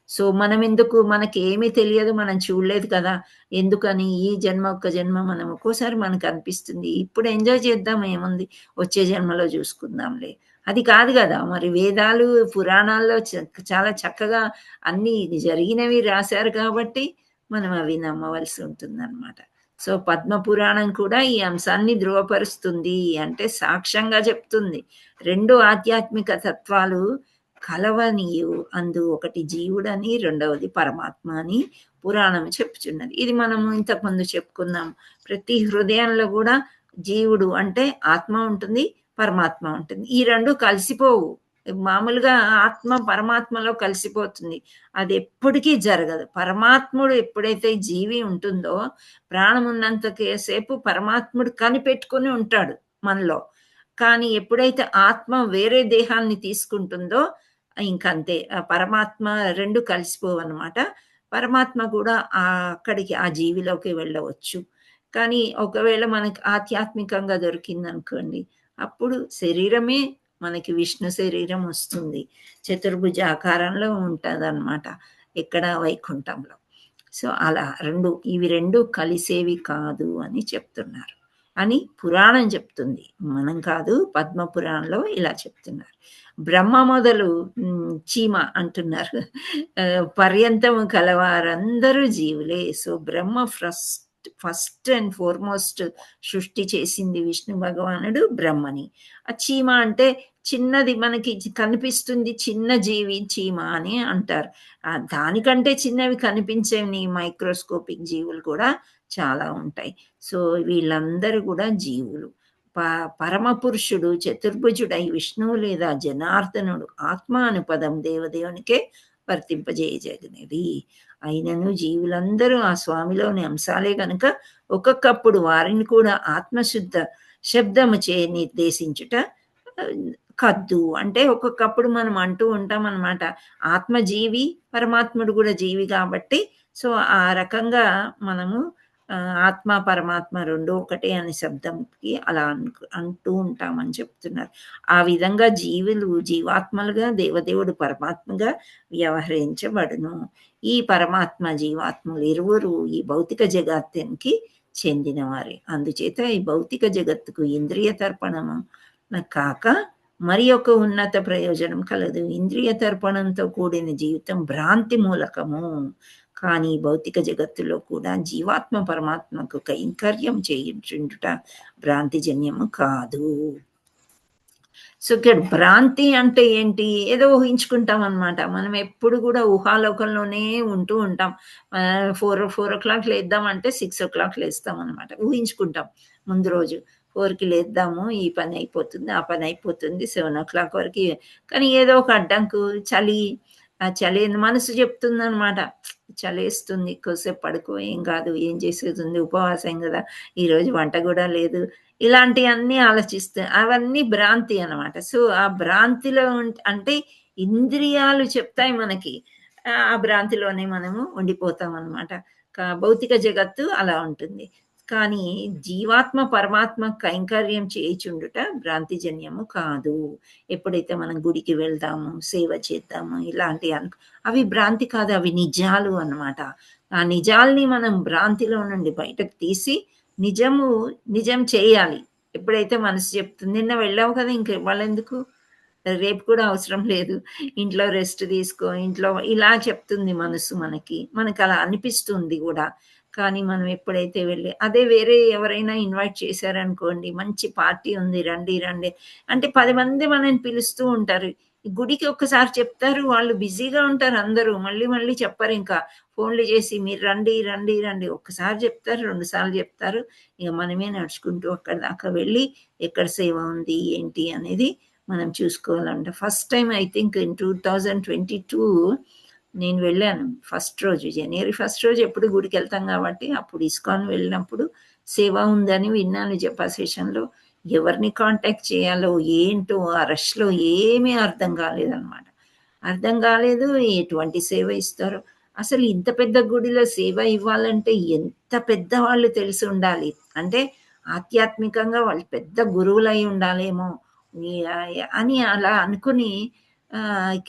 S1: సో మనం ఎందుకు, మనకి ఏమీ తెలియదు, మనం చూడలేదు కదా, ఎందుకని ఈ జన్మ ఒక్క జన్మ మనం ఒక్కోసారి మనకు అనిపిస్తుంది ఇప్పుడు ఎంజాయ్ చేద్దాం, ఏముంది వచ్చే జన్మలో చూసుకుందాంలే, అది కాదు కదా. మరి వేదాలు పురాణాల్లో చాలా చక్కగా అన్ని జరిగినవి రాశారు కాబట్టి మనం అవి నమ్మవలసి ఉంటుంది అన్నమాట. సో పద్మ పురాణం కూడా ఈ అంశాన్ని ధృవపరుస్తుంది, అంటే సాక్ష్యంగా చెప్తుంది. 2 ఆధ్యాత్మిక తత్వాలు కలవనియు, అందు ఒకటి జీవుడని రెండవది పరమాత్మ అని పురాణం చెప్పుచున్నది. ఇది మనము ఇంతకుముందు చెప్పుకున్నాం. ప్రతి హృదయంలో కూడా జీవుడు అంటే ఆత్మ ఉంటుంది, పరమాత్మ ఉంటుంది. ఈ 2 కలిసిపోవు. మామూలుగా ఆత్మ పరమాత్మలో కలిసిపోతుంది, అది ఎప్పటికీ జరగదు. పరమాత్ముడు ఎప్పుడైతే జీవి ఉంటుందో ప్రాణం ఉన్నంత సేపు పరమాత్ముడు కనిపెట్టుకుని ఉంటాడు మనలో. కానీ ఎప్పుడైతే ఆత్మ వేరే దేహాన్ని తీసుకుంటుందో ఇంకంతే, పరమాత్మ 2 కలిసిపోవన్నమాట. పరమాత్మ కూడా అక్కడికి ఆ జీవిలోకి వెళ్ళవచ్చు. కానీ ఒకవేళ మనకి ఆధ్యాత్మికంగా దొరికింది అనుకోండి, అప్పుడు శరీరమే మనకి విష్ణు శరీరం వస్తుంది, చతుర్భుజ ఆకారంలో ఉంటుంది అన్నమాట, ఇక్కడ వైకుంఠంలో. సో అలా ఇవి 2 కలిసేవి కాదు అని చెప్తున్నారు అని పురాణం చెప్తుంది, మనం కాదు. పద్మ పురాణంలో ఇలా చెప్తున్నారు. బ్రహ్మ మొదలు చీమ అంటున్నారు, పర్యంతము కలవారందరూ జీవులే. So Brahma first and foremost సృష్టి చేసింది విష్ణు భగవానుడు బ్రహ్మని. ఆ చీమ అంటే చిన్నది, మనకి కనిపిస్తుంది చిన్న జీవి చీమ అని అంటారు. దానికంటే చిన్నవి కనిపించేవి మైక్రోస్కోపిక్ జీవులు కూడా చాలా ఉంటాయి. సో వీళ్ళందరూ కూడా జీవులు. పరమ పురుషుడు చతుర్భుజుడై విష్ణువు లేదా జనార్దనుడు ఆత్మ అను పదం దేవదేవునికే వర్తింపజేయజగినది. అయినను జీవులందరూ ఆ స్వామిలోని అంశాలే కనుక ఒక్కొక్కప్పుడు వారిని కూడా ఆత్మశుద్ధ శబ్దము చే నిర్దేశించుట కద్దు. అంటే ఒక్కొక్కప్పుడు మనం అంటూ ఉంటాం అన్నమాట, ఆత్మజీవి పరమాత్ముడు కూడా జీవి కాబట్టి. సో ఆ రకంగా మనము ఆత్మ పరమాత్మ 2 ఒకటే అనే శబ్దంకి అలా అంటూ ఉంటామని చెప్తున్నారు. ఆ విధంగా జీవాత్మలుగా దేవదేవుడు పరమాత్మగా వ్యవహరించబడును. ఈ పరమాత్మ జీవాత్మలు ఇరువురు ఈ భౌతిక జగత్తునికి చెందినవారే. అందుచేత ఈ భౌతిక జగత్తుకు ఇంద్రియ తర్పణము కాక మరి ఒక ఉన్నత ప్రయోజనం కలదు. ఇంద్రియ తర్పణంతో కూడిన జీవితం భ్రాంతి మూలకము. కానీ భౌతిక జగత్తులో కూడా జీవాత్మ పరమాత్మకు కైంకర్యం చేయుచుండుట భ్రాంతిజన్యము కాదు. సో ఇక్కడ భ్రాంతి అంటే ఏంటి? ఏదో ఊహించుకుంటాం అనమాట. మనం ఎప్పుడు కూడా ఊహాలోకంలోనే ఉంటూ ఉంటాం. 4 లేద్దామంటే 6 లేస్తాం అనమాట. ఊహించుకుంటాం ముందు రోజు. 4కి లేద్దాము, ఈ పని అయిపోతుంది, ఆ పని అయిపోతుంది, 7 వరకు. కానీ ఏదో ఒక అడ్డంకు, చలి, ఆ చలి మనసు చెప్తుంది అనమాట, చలేస్తుంది, కొద్దిసేపు పడుకో, ఏం కాదు, ఏం చేసేది, ఉపవాసం కదా, ఈరోజు వంట కూడా లేదు, ఇలాంటివన్నీ ఆలోచిస్తే అవన్నీ భ్రాంతి అనమాట. సో ఆ భ్రాంతిలో అంటే ఇంద్రియాలు చెప్తాయి మనకి, ఆ భ్రాంతిలోనే మనము ఉండిపోతాం అనమాట. భౌతిక జగత్తు అలా ఉంటుంది. కానీ జీవాత్మ పరమాత్మ కైంకర్యం చేయుచుండుట భ్రాంతిజన్యము కాదు. ఎప్పుడైతే మనం గుడికి వెళ్తాము, సేవ చేద్దాము, ఇలాంటి అవి భ్రాంతి కాదు, అవి నిజాలు అన్నమాట. ఆ నిజాల్ని మనం భ్రాంతిలో నుండి బయటకు తీసి నిజం చేయాలి. ఎప్పుడైతే మనసు చెప్తుంది, నిన్న వెళ్ళావు కదా, ఇంక వాళ్ళెందుకు, రేపు కూడా అవసరం లేదు, ఇంట్లో రెస్ట్ తీసుకో, ఇంట్లో ఇలా చెప్తుంది మనసు. మనకి అలా అనిపిస్తుంది కూడా. కానీ మనం ఎప్పుడైతే వెళ్ళి, అదే వేరే ఎవరైనా ఇన్వైట్ చేశారనుకోండి, మంచి పార్టీ ఉంది, రండి రండి అంటే 10 మంది మనల్ని పిలుస్తూ ఉంటారు. గుడికి ఒక్కసారి చెప్తారు, వాళ్ళు బిజీగా ఉంటారు అందరూ, మళ్ళీ చెప్పారు, ఇంకా ఫోన్లు చేసి మీరు రండి రండి రండి, ఒక్కసారి చెప్తారు, 2 సార్లు చెప్తారు, ఇక మనమే నడుచుకుంటూ అక్కడ దాకా వెళ్ళి ఎక్కడ సేవ ఉంది ఏంటి అనేది మనం చూసుకోవాలంట. First time I think in 2022 నేను వెళ్ళాను. ఫస్ట్ రోజు, జనవరి 1 రోజు ఎప్పుడు గుడికి వెళ్తాం కాబట్టి, అప్పుడు ఇస్కాన్ వెళ్ళినప్పుడు సేవ ఉందని విన్నాను జపా సెషన్లో. ఎవరిని కాంటాక్ట్ చేయాలో ఏంటో ఆ రష్లో ఏమీ అర్థం కాలేదన్నమాట. అర్థం కాలేదు, ఎటువంటి సేవ ఇస్తారో. అసలు ఇంత పెద్ద గుడిలో సేవ ఇవ్వాలంటే ఎంత పెద్ద వాళ్ళు తెలిసి ఉండాలి, అంటే ఆధ్యాత్మికంగా వాళ్ళు పెద్ద గురువులు అయి ఉండాలేమో అని అలా అనుకుని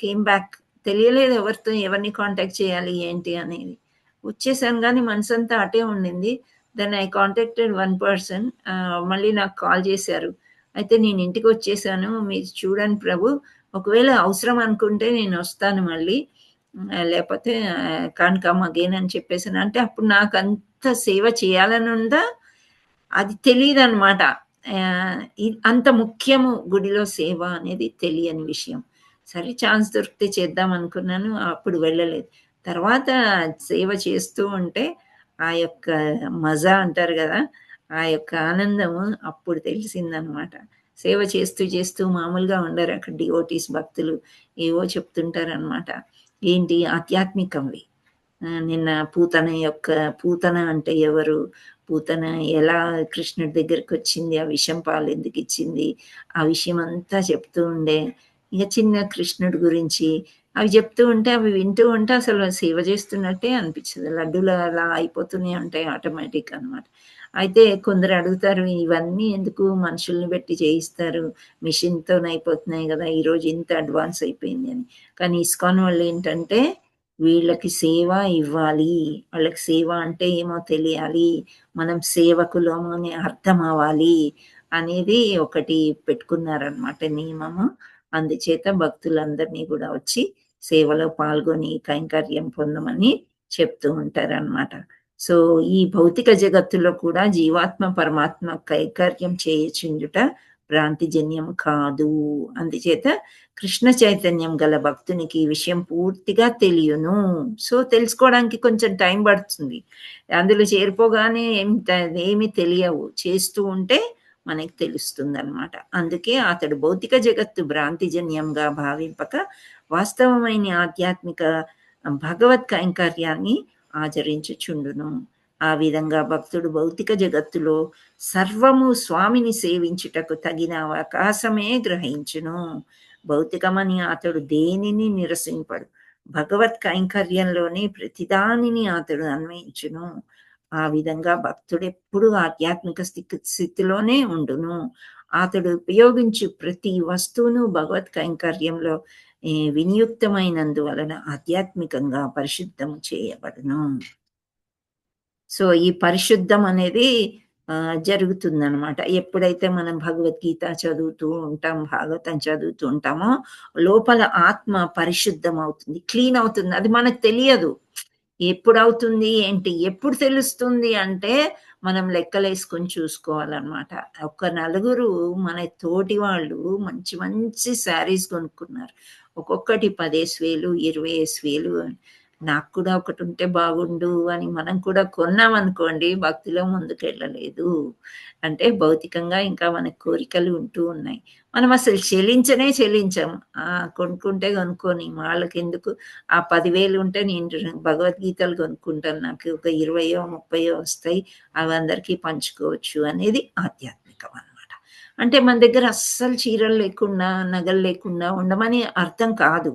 S1: కేమ్ బ్యాక్. తెలియలేదు ఎవరిని కాంటాక్ట్ చేయాలి ఏంటి అనేది. వచ్చేసాను కానీ మనసంతా అటే ఉండింది. Then I contacted 1 person. మళ్ళీ నాకు కాల్ చేశారు. అయితే నేను ఇంటికి వచ్చేసాను, మీరు చూడండి ప్రభు, ఒకవేళ అవసరం అనుకుంటే నేను వస్తాను మళ్ళీ, లేకపోతే కాన్ కమ్ అగైన్ అని చెప్పేసాను. అంటే అప్పుడు నాకు అంత సేవ చేయాలని ఉందా అది తెలియదు అనమాట. అంత ముఖ్యము గుడిలో సేవ అనేది తెలియని విషయం. సరే ఛాన్స్ దొరికితే చేద్దాం అనుకున్నాను, అప్పుడు వెళ్ళలేదు. తర్వాత సేవ చేస్తూ ఉంటే ఆ యొక్క మజా అంటారు కదా, ఆ యొక్క ఆనందము అప్పుడు తెలిసిందనమాట. సేవ చేస్తూ మామూలుగా ఉండరు అక్కడ డివోటీస్, భక్తులు ఏవో చెప్తుంటారనమాట, ఏంటి ఆధ్యాత్మికంవి. నిన్న పూతన అంటే ఎవరు, పూతన ఎలా కృష్ణుడి దగ్గరికి వచ్చింది, ఆ విషం పాలు ఎందుకు ఇచ్చింది, ఆ విషయం అంతా చెప్తూ ఉండే. ఇక చిన్న కృష్ణుడి గురించి అవి చెప్తూ ఉంటే, అవి వింటూ ఉంటే అసలు సేవ చేస్తున్నట్టే అనిపించదు. లడ్డూలు అలా అయిపోతూనే ఉంటాయి ఆటోమేటిక్ అనమాట. అయితే కొందరు అడుగుతారు, ఇవన్నీ ఎందుకు మనుషుల్ని పెట్టి చేయిస్తారు, మిషన్తోనే అయిపోతున్నాయి కదా, ఈరోజు ఇంత అడ్వాన్స్ అయిపోయింది అని. కానీ ఇస్కాన్ వాళ్ళు ఏంటంటే, వీళ్ళకి సేవ ఇవ్వాలి, వాళ్ళకి సేవ అంటే ఏమో తెలియాలి, మనం సేవకులము అని అర్థం అవ్వాలి అనేది ఒకటి పెట్టుకున్నారనమాట నియమము. అందుచేత భక్తులందరినీ కూడా వచ్చి సేవలో పాల్గొని కైంకర్యం పొందమని చెప్తూ ఉంటారనమాట. సో ఈ భౌతిక జగత్తులో కూడా జీవాత్మ పరమాత్మ కైంకర్యం చేయుచుండుట భ్రాంతిజన్యం కాదు. అందుచేత కృష్ణ చైతన్యం గల భక్తునికి ఈ విషయం పూర్తిగా తెలియను. సో తెలుసుకోవడానికి కొంచెం టైం పడుతుంది, అందులో చేరిపోగానే ఏమి తెలియవు, చేస్తూ ఉంటే మనకి తెలుస్తుంది అనమాట. అందుకే అతడు భౌతిక జగత్తు భ్రాంతిజన్యంగా భావింపక వాస్తవమైన ఆధ్యాత్మిక భగవత్ కైంకర్యాన్ని ఆచరించుచుండును. ఆ విధంగా భక్తుడు భౌతిక జగత్తులో సర్వము స్వామిని సేవించుటకు తగిన అవకాశమే గ్రహించును. భౌతికమని అతడు దేనిని నిరసింపడు, భగవత్ కైంకర్యంలోనే ప్రతిదానిని అతడు అన్వయించును. ఆ విధంగా భక్తుడు ఎప్పుడు ఆధ్యాత్మిక స్థితిలోనే ఉండును. అతడు ఉపయోగించు ప్రతి వస్తువును భగవత్ కైంకర్యంలో వినియుక్తమైనందువలన ఆధ్యాత్మికంగా పరిశుద్ధం చేయబడును. సో ఈ పరిశుద్ధం అనేది జరుగుతుందనమాట. ఎప్పుడైతే మనం భగవద్గీత చదువుతూ ఉంటాం, భాగవతం చదువుతూ ఉంటామో లోపల ఆత్మ పరిశుద్ధం అవుతుంది, క్లీన్ అవుతుంది. అది మనకు తెలియదు ఎప్పుడవుతుంది ఏంటి. ఎప్పుడు తెలుస్తుంది అంటే మనం లెక్కలేసుకొని చూసుకోవాలన్నమాట. ఒక నలుగురు మన తోటి వాళ్ళు మంచి మంచి శారీస్ కొనుక్కున్నారు. ఒక్కొక్కటి 10,000 20,000. నాకు కూడా ఒకటి ఉంటే బాగుండు అని మనం కూడా కొన్నామనుకోండి, భక్తిలో ముందుకెళ్ళలేదు. అంటే భౌతికంగా ఇంకా మనకు కోరికలు ఉంటూ ఉన్నాయి. మనం అసలు చెల్లించం. కొనుక్కుంటే కొనుక్కొని వాళ్ళకెందుకు, ఆ 10,000 ఉంటే నేను భగవద్గీతలు కొనుక్కుంటాను, నాకు ఒక 20 30 వస్తాయి, అవి అందరికీ పంచుకోవచ్చు అనేది ఆధ్యాత్మికం అనమాట. అంటే మన దగ్గర అస్సలు చీరలు లేకుండా నగలు లేకుండా ఉండమని అర్థం కాదు.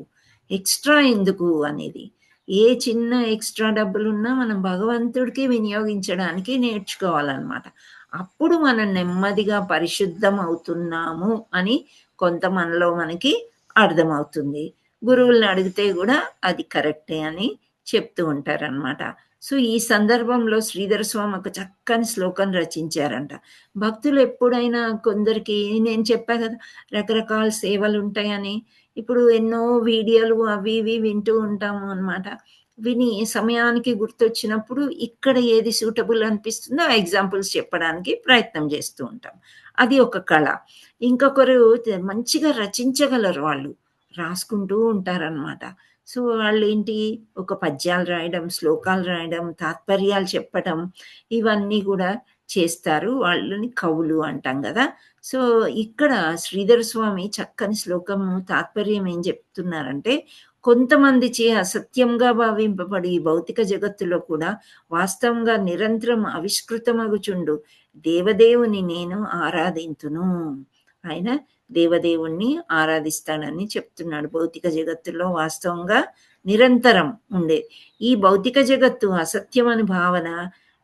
S1: ఎక్స్ట్రా ఎందుకు అనేది, ఏ చిన్న ఎక్స్ట్రా డబ్బులున్నా మనం భగవంతుడికి వినియోగించడానికి నేర్చుకోవాలన్నమాట. అప్పుడు మనం నెమ్మదిగా పరిశుద్ధం అవుతున్నాము అని కొంత మనలో మనకి అర్థమవుతుంది. గురువుల్ని అడిగితే కూడా అది కరెక్టే అని చెప్తూ ఉంటారనమాట. సో ఈ సందర్భంలో శ్రీధర స్వామి ఒక చక్కని శ్లోకం రచించారంట. భక్తులు ఎప్పుడైనా కొందరికి నేను చెప్పా కదా రకరకాల సేవలు ఉంటాయని, ఇప్పుడు ఎన్నో వీడియోలు అవి ఇవి వింటూ ఉంటాము అనమాట. విని సమయానికి గుర్తొచ్చినప్పుడు ఇక్కడ ఏది సూటబుల్ అనిపిస్తుందో ఆ ఎగ్జాంపుల్స్ చెప్పడానికి ప్రయత్నం చేస్తూ ఉంటాం. అది ఒక కళ. ఇంకొకరు మంచిగా రచించగలరు, వాళ్ళు రాసుకుంటూ ఉంటారనమాట. సో వాళ్ళు ఏంటి, ఒక పద్యాలు రాయడం, శ్లోకాలు రాయడం, తాత్పర్యాలు చెప్పటం, ఇవన్నీ కూడా చేస్తారు. వాళ్ళని కవులు అంటాం కదా. సో ఇక్కడ శ్రీధర స్వామి చక్కని శ్లోకము తాత్పర్యం ఏం చెప్తున్నారంటే, కొంతమంది చే అసత్యంగా భావింపబడి భౌతిక జగత్తులో కూడా వాస్తవంగా నిరంతరం ఆవిష్కృతమగుచుండు దేవదేవుని నేను ఆరాధింతును. ఆయన దేవదేవుణ్ణి ఆరాధిస్తాడని చెప్తున్నాడు. భౌతిక జగత్తులో వాస్తవంగా నిరంతరం ఉండే ఈ భౌతిక జగత్తు అసత్యం అని భావన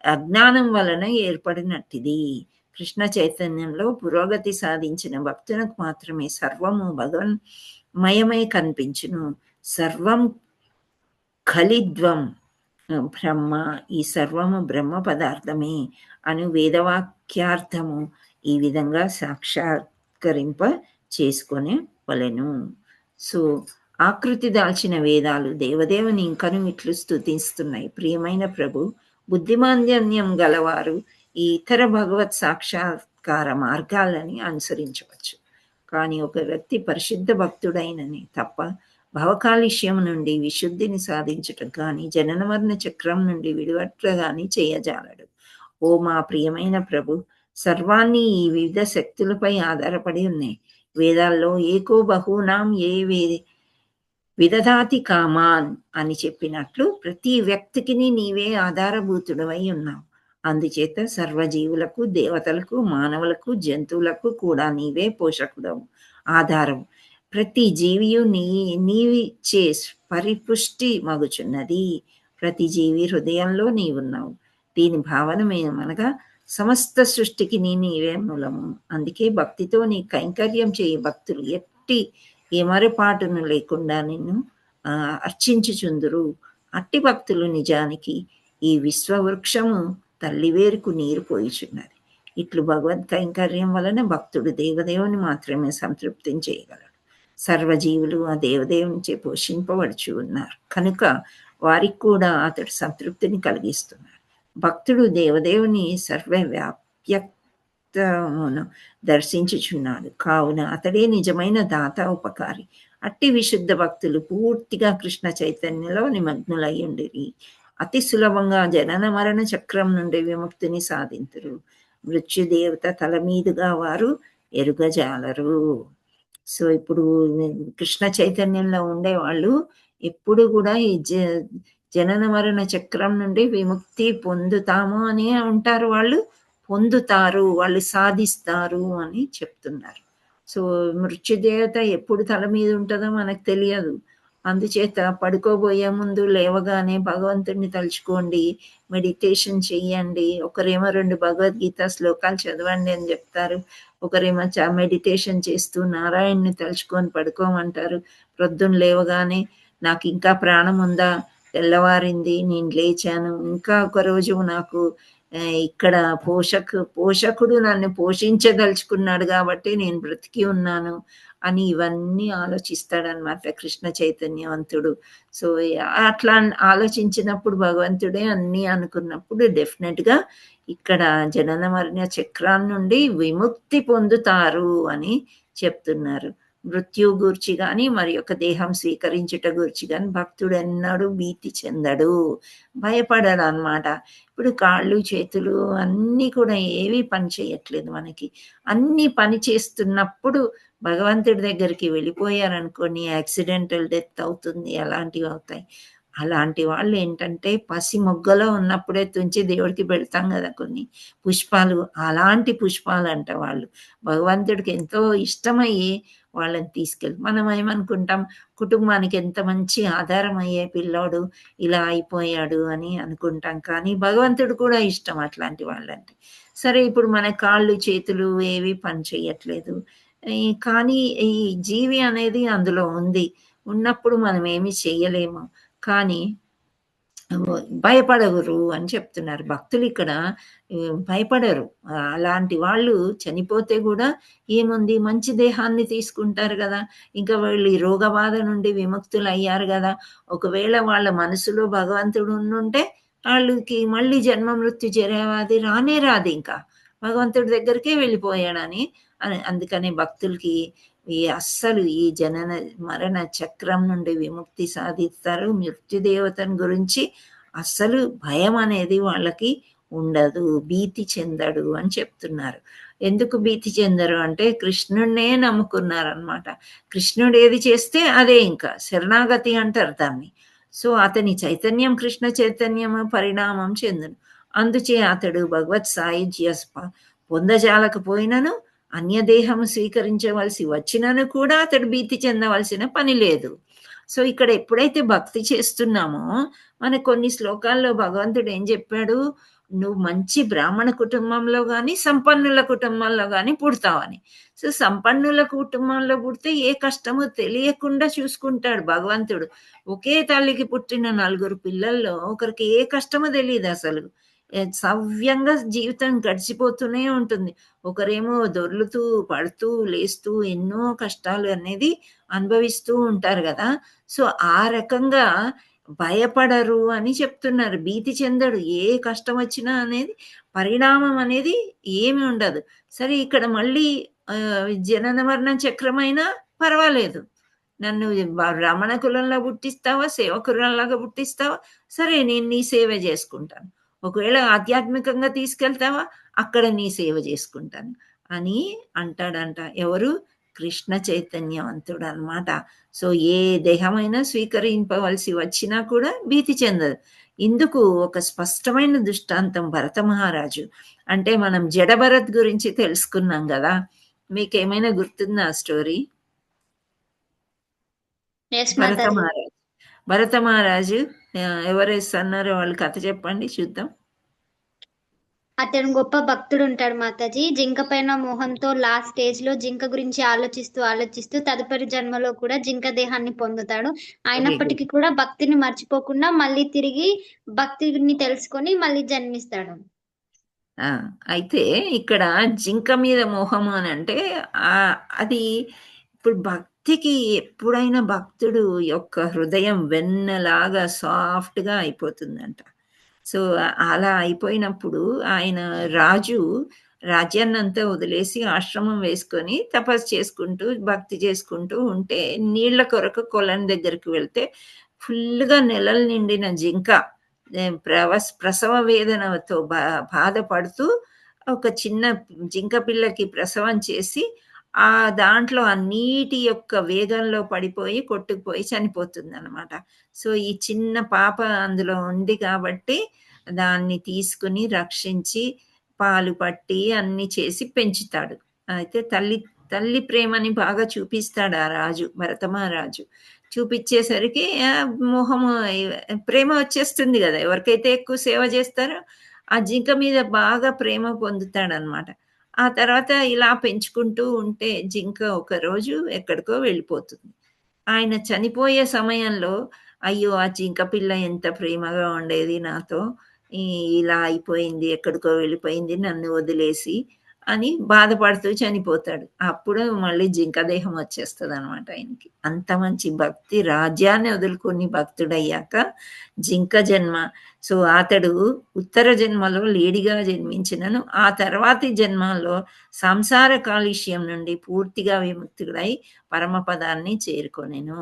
S1: అజ్ఞానం వలన ఏర్పడినట్టిది. కృష్ణ చైతన్యంలో పురోగతి సాధించిన భక్తులకు మాత్రమే సర్వము భగవన్మయమై కనిపించును. సర్వం ఖలిద్వం బ్రహ్మ, ఈ సర్వము బ్రహ్మ పదార్థమే అను వేదవాక్యార్థము ఈ విధంగా సాక్షాత్కరింప చేసుకొని వలెను. సో ఆకృతి దాల్చిన వేదాలు దేవదేవుని ఇంకను ఇట్లు స్తుతిస్తున్నాయి. ప్రియమైన ప్రభు, బుద్ధిమాంద్యం గలవారు ఈ ఇతర భగవత్ సాక్షాత్కార మార్గాలని అనుసరించవచ్చు. కానీ ఒక వ్యక్తి పరిశుద్ధ భక్తుడైనని తప్ప భవకాలుష్యం నుండి విశుద్ధిని సాధించటం కానీ జనన మరణ చక్రం నుండి విడివట్ల కానీ చేయజాలడు. ఓ మా ప్రియమైన ప్రభు, సర్వాన్ని ఈ వివిధ శక్తులపై ఆధారపడి ఉన్నాయి. వేదాల్లో ఏకో బహూనాం ఏ విదధాతి కామాన్ అని చెప్పినట్లు ప్రతి వ్యక్తికి నీవే ఆధారభూతుడవై ఉన్నావు. అందుచేత సర్వజీవులకు, దేవతలకు, మానవులకు, జంతువులకు కూడా నీవే పోషకుడవు, ఆధారం. ప్రతి జీవియు నీవిచ్చే పరిపుష్టి మగుచున్నది. ప్రతి జీవి హృదయంలో నీవున్నావు. దీని భావనమేమనగా సమస్త సృష్టికి నీవే మూలము. అందుకే భక్తితో నీ కైంకర్యం చేయి భక్తులు ఎట్టి ఎమరపాటును లేకుండా నిన్ను అర్చించుచుందురు. అట్టి భక్తులు నిజానికి ఈ విశ్వవృక్షము తల్లివేరుకు నీరు పోయిచున్నది. ఇట్లు భగవద్ కైంకర్యం వలన భక్తుడు దేవదేవుని మాత్రమే సంతృప్తి చేయగలడు. సర్వజీవులు ఆ దేవదేవునిచే పోషింపబడుచు ఉన్నారు కనుక వారికి కూడా అతడు సంతృప్తిని కలిగిస్తున్నాడు. భక్తుడు దేవదేవుని సర్వవ్యాప్యమును దర్శించుచున్నాడు కావున అతడే నిజమైన దాత, ఉపకారి. అట్టి విశుద్ధ భక్తులు పూర్తిగా కృష్ణ చైతన్యంలో నిమగ్నులై ఉండిరి. అతి సులభంగా జనన మరణ చక్రం నుండి విముక్తిని సాధింతురు. మృత్యుదేవత తల మీదుగా వారు ఎరుగజాలరు. సో ఇప్పుడు కృష్ణ చైతన్యంలో ఉండే వాళ్ళు ఎప్పుడు కూడా ఈ జనన మరణ చక్రం నుండి విముక్తి పొందుతాము అని ఉంటారు. వాళ్ళు పొందుతారు, వాళ్ళు సాధిస్తారు అని చెప్తున్నారు. సో మృత్యుదేవత ఎప్పుడు తల మీద ఉంటుందో మనకు తెలియదు. అందుచేత పడుకోబోయే ముందు లేవగానే భగవంతుడిని తలుచుకోండి, మెడిటేషన్ చెయ్యండి. ఒకరేమో 2 భగవద్గీత శ్లోకాలు చదవండి అని చెప్తారు, ఒకరేమో మెడిటేషన్ చేస్తూ నారాయణ్ని తలుచుకొని పడుకోమంటారు. ప్రొద్దున లేవగానే నాకు ఇంకా ప్రాణం ఉందా, తెల్లవారింది, నేను లేచాను. ఇంకా ఒక రోజు నాకు ఇక్కడ పోషకుడు నన్ను పోషించదలుచుకున్నాడు కాబట్టి నేను బ్రతికి ఉన్నాను అని ఇవన్నీ ఆలోచిస్తాడనమాట కృష్ణ చైతన్యవంతుడు. సో, అట్లా ఆలోచించినప్పుడు భగవంతుడే అన్నీ అనుకున్నప్పుడు డెఫినెట్‌గా ఇక్కడ జనన మరణ చక్రం నుండి విముక్తి పొందుతారు అని చెప్తున్నారు. మృత్యు గూర్చి గాని, మరి యొక్క దేహం స్వీకరించుట గూర్చి గాని భక్తుడెన్నడూ భీతి చెందడు, భయపడడనమాట. ఇప్పుడు కాళ్ళు, చేతులు అన్నీ కూడా ఏవి పని చేయట్లేదు మనకి. అన్నీ పని చేస్తున్నప్పుడు భగవంతుడి దగ్గరికి వెళ్ళిపోయారనుకోని యాక్సిడెంటల్ డెత్ అవుతుంది, అలాంటివి అవుతాయి. అలాంటి వాళ్ళు ఏంటంటే పసి మొగ్గలో ఉన్నప్పుడే తుంచి దేవుడికి పెడతాం కదా కొన్ని పుష్పాలు, అలాంటి పుష్పాలంట వాళ్ళు. భగవంతుడికి ఎంతో ఇష్టమయ్యి వాళ్ళని తీసుకెళ్ళి మనం ఏమనుకుంటాం, కుటుంబానికి ఎంత మంచి ఆధారం అయ్యే పిల్లోడు ఇలా అయిపోయాడు అని అనుకుంటాం. కానీ భగవంతుడు కూడా ఇష్టం అట్లాంటి వాళ్ళంటే. సరే, ఇప్పుడు మన కాళ్ళు చేతులు ఏవి పని చేయట్లేదు, కానీ ఈ జీవి అనేది అందులో ఉంది. ఉన్నప్పుడు మనం ఏమి చెయ్యలేము. కానీ భయపడరు అని చెప్తున్నారు భక్తులు ఇక్కడ. భయపడరు. అలాంటి వాళ్ళు చనిపోతే కూడా ఏముంది, మంచి దేహాన్ని తీసుకుంటారు కదా, ఇంకా వాళ్ళు ఈ రోగ బాధ నుండి విముక్తులు అయ్యారు కదా. ఒకవేళ వాళ్ళ మనసులో భగవంతుడు ఉండుంటే వాళ్ళకి మళ్ళీ జన్మ మృత్యు జరవాది రానే రాదు, ఇంకా భగవంతుడి దగ్గరికే వెళ్ళిపోయాడని. అందుకని భక్తులకి అస్సలు ఈ జనన మరణ చక్రం నుండి విముక్తి సాధిస్తారు. మృత్యుదేవతను గురించి అస్సలు భయం అనేది వాళ్ళకి ఉండదు, భీతి చెందడు అని చెప్తున్నారు. ఎందుకు భీతి చెందరు అంటే కృష్ణుడినే నమ్ముకున్నారనమాట. కృష్ణుడు ఏది చేస్తే అదే, ఇంకా శరణాగతి అంటారు దాన్ని. సో అతని చైతన్యం కృష్ణ చైతన్యము పరిణామం చెందును. అందుచే అతడు భగవత్ సాయుజ్య పొందజాలకపోయినను అన్యదేహము స్వీకరించవలసి వచ్చినను కూడా అతడు భీతి చెందవలసిన పని లేదు. సో ఇక్కడ ఎప్పుడైతే భక్తి చేస్తున్నామో మన కొన్ని శ్లోకాల్లో భగవంతుడు ఏం చెప్పాడు, నువ్వు మంచి బ్రాహ్మణ కుటుంబంలో కానీ సంపన్నుల కుటుంబంలో కానీ పుడతావని. సో సంపన్నుల కుటుంబంలో పుడితే ఏ కష్టము తెలియకుండా చూసుకుంటాడు భగవంతుడు. ఒకే తల్లికి పుట్టిన 4 పిల్లల్లో ఒకరికి ఏ కష్టమో తెలియదు అసలు, సవ్యంగా జీవితం గడిచిపోతూనే ఉంటుంది. ఒకరేమో దొర్లుతూ పడుతూ లేస్తూ ఎన్నో కష్టాలు అనేది అనుభవిస్తూ ఉంటారు కదా. సో ఆ రకంగా భయపడరు అని చెప్తున్నారు. భీతి చెందడు, ఏ కష్టం వచ్చినా అనేది పరిణామం అనేది ఏమి ఉండదు. సరే, ఇక్కడ మళ్ళీ జనన మరణ చక్రమైనా పర్వాలేదు, నన్ను బ్రాహ్మణ కులంలో పుట్టిస్తావా, సేవకులంలాగా పుట్టిస్తావా, సరే నేను నీ సేవ చేసుకుంటాను. ఒకవేళ ఆధ్యాత్మికంగా తీసుకెళ్తావా, అక్కడ నీ సేవ చేసుకుంటాను అని అంటాడంట. ఎవరు? కృష్ణ చైతన్యవంతుడు అనమాట. సో ఏ దేహమైనా స్వీకరింపవలసి వచ్చినా కూడా భీతి చెందదు. ఇందుకు ఒక స్పష్టమైన దృష్టాంతం భరత మహారాజు. అంటే మనం జడభరత్ గురించి తెలుసుకున్నాం కదా, మీకేమైనా గుర్తుందా ఆ స్టోరీ? భరత మహారాజు ఎవరైతే అన్నారో వాళ్ళు కథ చెప్పండి చూద్దాం.
S4: అతను గొప్ప భక్తుడు ఉంటాడు మాతాజీ. జింక పైన మోహంతో లాస్ట్ స్టేజ్ లో జింక గురించి ఆలోచిస్తూ తదుపరి జన్మలో కూడా జింక దేహాన్ని పొందుతాడు. అయినప్పటికీ కూడా భక్తిని మర్చిపోకుండా మళ్ళీ తిరిగి భక్తిని తెలుసుకొని మళ్ళీ జన్మిస్తాడు.
S1: అయితే ఇక్కడ జింక మీద మోహము అని అంటే అది ఇప్పుడు భక్తికి ఎప్పుడైనా భక్తుడు యొక్క హృదయం వెన్నలాగా సాఫ్ట్గా అయిపోతుందంట. సో అలా అయిపోయినప్పుడు ఆయన రాజ్యాన్నంతా వదిలేసి ఆశ్రమం వేసుకొని తపస్సు చేసుకుంటూ భక్తి చేసుకుంటూ ఉంటే నీళ్ల కొరకు కొలను దగ్గరికి వెళ్తే ఫుల్గా నెలలు నిండిన జింక ప్రసవ వేదనతో బాధపడుతూ ఒక చిన్న జింక పిల్లకి ప్రసవం చేసి ఆ దాంట్లో ఆ నీటి యొక్క వేగంలో పడిపోయి కొట్టుకుపోయి చనిపోతుంది అనమాట. సో ఈ చిన్న పాప అందులో ఉంది కాబట్టి దాన్ని తీసుకుని రక్షించి పాలు పట్టి అన్ని చేసి పెంచుతాడు. అయితే తల్లి ప్రేమని బాగా చూపిస్తాడు ఆ రాజు, భరత మహారాజు. చూపించేసరికి మోహము ప్రేమ వచ్చేస్తుంది కదా, ఎవరికైతే ఎక్కువ సేవ చేస్తారో ఆ జింక మీద బాగా ప్రేమ పొందుతాడనమాట. ఆ తర్వాత ఇలా పెంచుకుంటూ ఉంటే జింక ఒక రోజు ఎక్కడికో వెళ్ళిపోతుంది. ఆయన చనిపోయే సమయంలో అయ్యో ఆ జింక పిల్ల ఎంత ప్రేమగా ఉండేది నాతో, ఇలా అయిపోయింది, ఎక్కడికో వెళ్ళిపోయింది నన్ను వదిలేసి అని బాధపడుతూ చనిపోతాడు. అప్పుడు మళ్ళీ జింక దేహం వచ్చేస్తుంది అనమాట ఆయనకి. అంత మంచి భక్తి, రాజ్యాన్ని వదులుకొని భక్తుడయ్యాక జింక జన్మ. సో అతడు ఉత్తర జన్మలో లేడిగా జన్మించినను ఆ తర్వాతి జన్మలో సంసార కాలుష్యం నుండి పూర్తిగా విముక్తుడై పరమపదాన్ని చేరుకొనెను.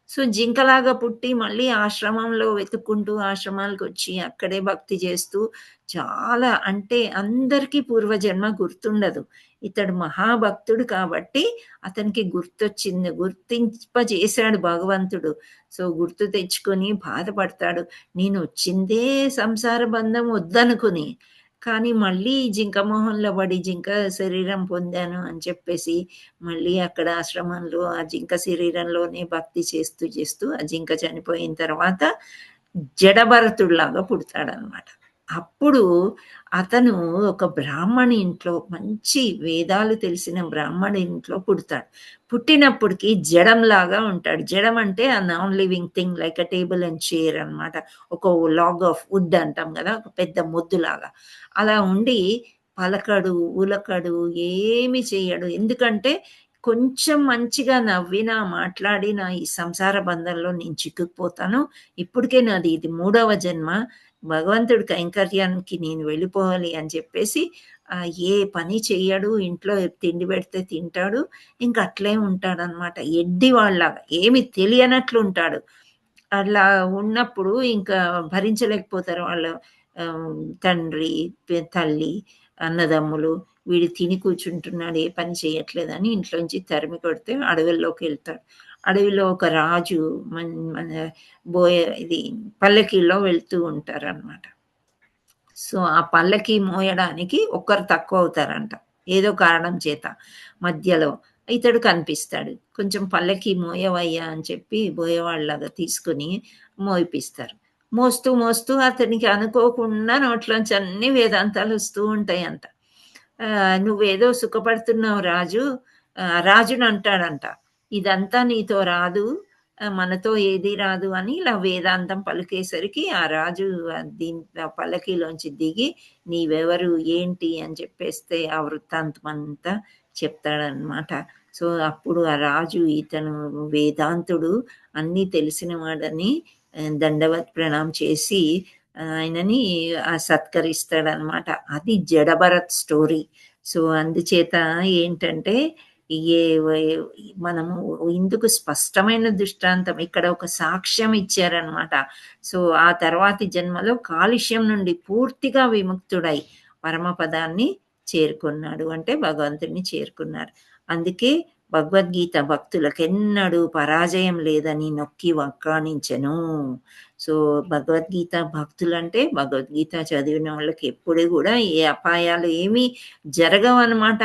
S1: సో జింకలాగా పుట్టి మళ్ళీ ఆశ్రమంలో వెతుక్కుంటూ ఆశ్రమాలకు వచ్చి అక్కడే భక్తి చేస్తూ చాలా, అంటే అందరికీ పూర్వజన్మ గుర్తుండదు. ఇతడు మహాభక్తుడు కాబట్టి అతనికి గుర్తొచ్చింది, గుర్తింపజేశాడు భగవంతుడు. సో గుర్తు తెచ్చుకొని బాధపడతాడు, నేను వచ్చిందే సంసార బంధం వద్దనుకుని, కానీ మళ్ళీ జింక మొహంలో పడి జింక శరీరం పొందాను అని చెప్పేసి మళ్ళీ అక్కడ ఆశ్రమంలో ఆ జింక శరీరంలోనే భక్తి చేస్తూ చేస్తూ ఆ జింక చనిపోయిన తర్వాత జడభరతుడిలాగా పుడతాడనమాట. అప్పుడు అతను ఒక బ్రాహ్మణి ఇంట్లో, మంచి వేదాలు తెలిసిన బ్రాహ్మణి ఇంట్లో పుడతాడు. పుట్టినప్పటికీ జడంలాగా ఉంటాడు. జడం అంటే ఆ non living thing like a table and chair అనమాట. ఒక లాగ్ ఆఫ్ వుడ్ అంటాం కదా, ఒక పెద్ద మొద్దులాగా అలా ఉండి పలకడు, ఉలకడు, ఏమి చేయడు. ఎందుకంటే కొంచెం మంచిగా నవ్వినా మాట్లాడినా ఈ సంసార బంధంలో నేను చిక్కుకుపోతాను, ఇప్పటికే నాది ఇది 3వ జన్మ, భగవంతుడి కైంకర్యానికి నేను వెళ్ళిపోవాలి అని చెప్పేసి ఏ పని చెయ్యడు, ఇంట్లో తిండి పెడితే తింటాడు, ఇంక అట్లే ఉంటాడనమాట. ఎడ్డి వాళ్ళలాగా ఏమి తెలియనట్లు ఉంటాడు. అట్లా ఉన్నప్పుడు ఇంకా భరించలేకపోతారు వాళ్ళ తండ్రి, తల్లి, అన్నదమ్ములు. వీడు తిని కూర్చుంటున్నాడు, ఏ పని చేయట్లేదని ఇంట్లోంచి తరిమి కొడితే అడవుల్లోకి వెళ్తాడు. అడవిలో ఒక రాజు మన ఇది పల్లకీలో వెళ్తూ ఉంటారనమాట. సో ఆ పల్లకి మోయడానికి ఒక్కరు తక్కువ అవుతారంట ఏదో కారణం చేత. మధ్యలో ఇతడు కనిపిస్తాడు, కొంచెం పల్లకి మోయవయ్యా అని చెప్పి బోయేవాళ్ళలాగా తీసుకుని మోయిపిస్తారు. మోస్తూ మోస్తూ అతనికి అనుకోకుండా నోట్లోంచి అన్ని వేదాంతాలు వస్తూ ఉంటాయంట. నువ్వేదో సుఖపడుతున్నావు రాజు, రాజుని అంటాడంట, ఇదంతా నీతో రాదు, మనతో ఏది రాదు అని ఇలా వేదాంతం పలికేసరికి ఆ రాజు దీని పల్లకీలోంచి దిగి నీవెవరు ఏంటి అని చెప్పేస్తే ఆ వృత్తాంతం అంతా చెప్తాడనమాట. సో అప్పుడు ఆ రాజు ఇతను వేదాంతుడు, అన్నీ తెలిసిన వాడని దండవత్ ప్రణామం చేసి ఆయనని సత్కరిస్తాడనమాట. అది జడభరత్ స్టోరీ. సో అందుచేత ఏంటంటే మనము ఇందుకు స్పష్టమైన దృష్టాంతం ఇక్కడ ఒక సాక్ష్యం ఇచ్చారనమాట. సో ఆ తర్వాతి జన్మలో కాలుష్యం నుండి పూర్తిగా విముక్తుడై పరమపదాన్ని చేరుకున్నాడు, అంటే భగవంతుడిని చేరుకున్నారు. అందుకే భగవద్గీత భక్తులకు ఎన్నడూ పరాజయం లేదని నొక్కి వక్కాణించెను. సో భగవద్గీత భక్తులంటే భగవద్గీత చదివిన వాళ్ళకి ఎప్పుడు కూడా ఏ అపాయాలు ఏమీ జరగవు అనమాట.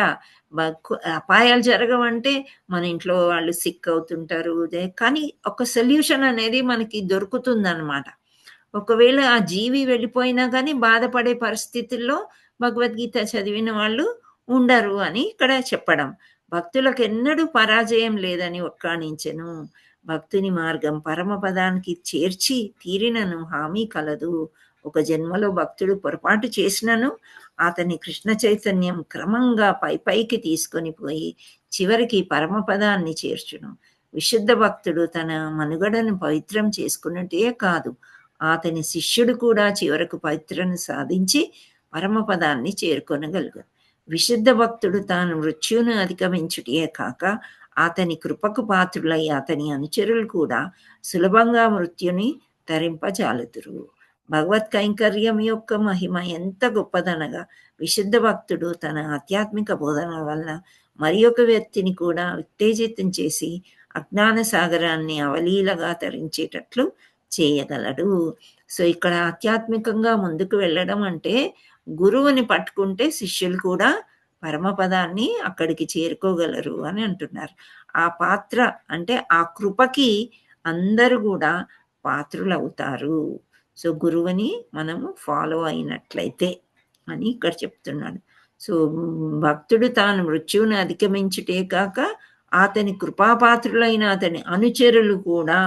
S1: అపాయాలు జరగవంటే మన ఇంట్లో వాళ్ళు సిక్ అవుతుంటారు, కానీ ఒక సొల్యూషన్ అనేది మనకి దొరుకుతుందన్నమాట. ఒకవేళ ఆ జీవి వెళ్ళిపోయినా కానీ బాధపడే పరిస్థితుల్లో భగవద్గీత చదివిన వాళ్ళు ఉండరు అని ఇక్కడ చెప్పడం. భక్తులకు ఎన్నడూ పరాజయం లేదని ఒక్కాణించెను. భక్తుని మార్గం పరమపదానికి చేర్చి తీరినను హామీ కలదు. ఒక జన్మలో భక్తుడు పొరపాటు చేసినను అతని కృష్ణ చైతన్యం క్రమంగా పైకి తీసుకొని పోయి చివరికి పరమపదాన్ని చేర్చును. విశుద్ధ భక్తుడు తన మనుగడను పవిత్రం చేసుకున్నట్టే కాదు, అతని శిష్యుడు కూడా చివరకు పవిత్రను సాధించి పరమపదాన్ని చేరుకొనగలుగు. విశుద్ధ భక్తుడు తాను మృత్యును అధిగమించుటే కాక అతని కృపకు పాత్రులై అతని అనుచరులు కూడా సులభంగా మృత్యుని తరింపజాలుదురు. భగవత్ కైంకర్యం యొక్క మహిమ ఎంత గొప్పదనగా విశుద్ధ భక్తుడు తన ఆధ్యాత్మిక బోధన వల్ల మరి ఒక వ్యక్తిని కూడా ఉత్తేజితం చేసి అజ్ఞాన సాగరాన్ని అవలీలగా తరించేటట్లు చేయగలడు. సో ఇక్కడ ఆధ్యాత్మికంగా ముందుకు వెళ్ళడం అంటే గురువుని పట్టుకుంటే శిష్యులు కూడా పరమపదాన్ని అక్కడికి చేరుకోగలరు అని అంటున్నారు. ఆ పాత్ర అంటే ఆ కృపకి అందరూ కూడా పాత్రులు అవుతారు. సో గురువుని మనము ఫాలో అయినట్లయితే అని ఇక్కడ చెప్తున్నాడు. సో భక్తుడు తాను మృత్యువును అధిగమించుటే కాక అతని కృపాపాత్రులైన అతని అనుచరులు కూడా,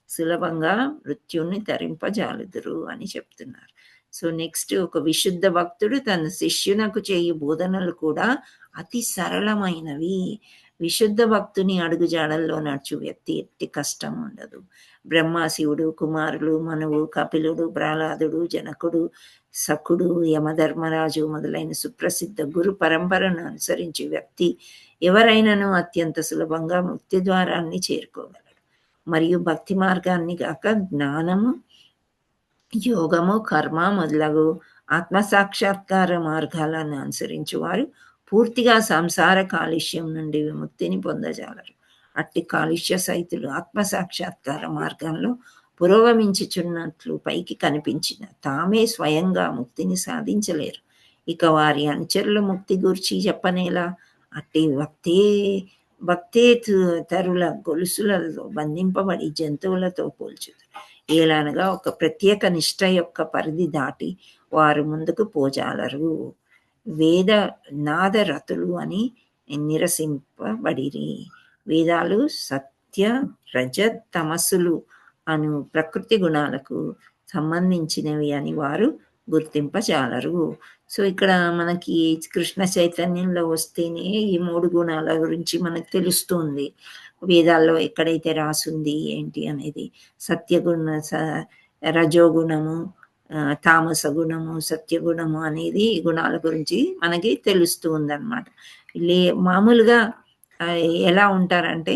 S1: సులభంగా మృత్యుని తరింపజాలుదురు అని చెప్తున్నారు. సో నెక్స్ట్, ఒక విశుద్ధ భక్తుడు తన శిష్యునకు చేయు బోధనలు కూడా అతి సరళమైనవి. విశుద్ధ భక్తుని అడుగుజాడల్లో నడుచు వ్యక్తి ఎట్టి కష్టం ఉండదు. బ్రహ్మ, శివుడు, కుమారులు, మనువు, కపిలుడు, ప్రహ్లాదుడు, జనకుడు, సకుడు, యమధర్మరాజు మొదలైన సుప్రసిద్ధ గురు పరంపరను అనుసరించి వ్యక్తి ఎవరైనాను అత్యంత సులభంగా ముక్తి ద్వారాన్ని చేరుకోగలడు. మరియు భక్తి మార్గాన్ని కాక జ్ఞానము, యోగము, కర్మ మొదలగు ఆత్మసాక్షాత్కార మార్గాలను అనుసరించు వారు పూర్తిగా సంసార కాలుష్యం నుండి విముక్తిని పొందజాలరు. అట్టి కాలుష్య సహితులు ఆత్మసాక్షాత్కార మార్గంలో పురోగమించుచున్నట్లు పైకి కనిపించిన తామే స్వయంగా ముక్తిని సాధించలేరు. ఇక వారి అనుచరుల ముక్తి గురించి చెప్పనేలా. అట్టి భక్తేతరుల గొలుసులలో బంధింపబడి జంతువులతో పోల్చుతారు. ఏలనగా ఒక ప్రత్యేక నిష్ట యొక్క పరిధి దాటి వారు ముందుకు పోజాలరు. వేద నాదరతులు అని నిరసింపబడిరి. వేదాలు సత్య, రజ, తమస్సులు అను ప్రకృతి గుణాలకు సంబంధించినవి అని వారు గుర్తింపజాలరు. సో ఇక్కడ మనకి కృష్ణ చైతన్యంలో వస్తేనే ఈ 3 గుణాల గురించి మనకు తెలుస్తుంది. వేదాల్లో ఎక్కడైతే రాసుంది ఏంటి అనేది, సత్యగుణ, రజోగుణము, తామస గుణము, సత్యగుణము అనేది ఈ గుణాల గురించి మనకి తెలుస్తూ ఉందన్నమాట. మామూలుగా ఎలా ఉంటారంటే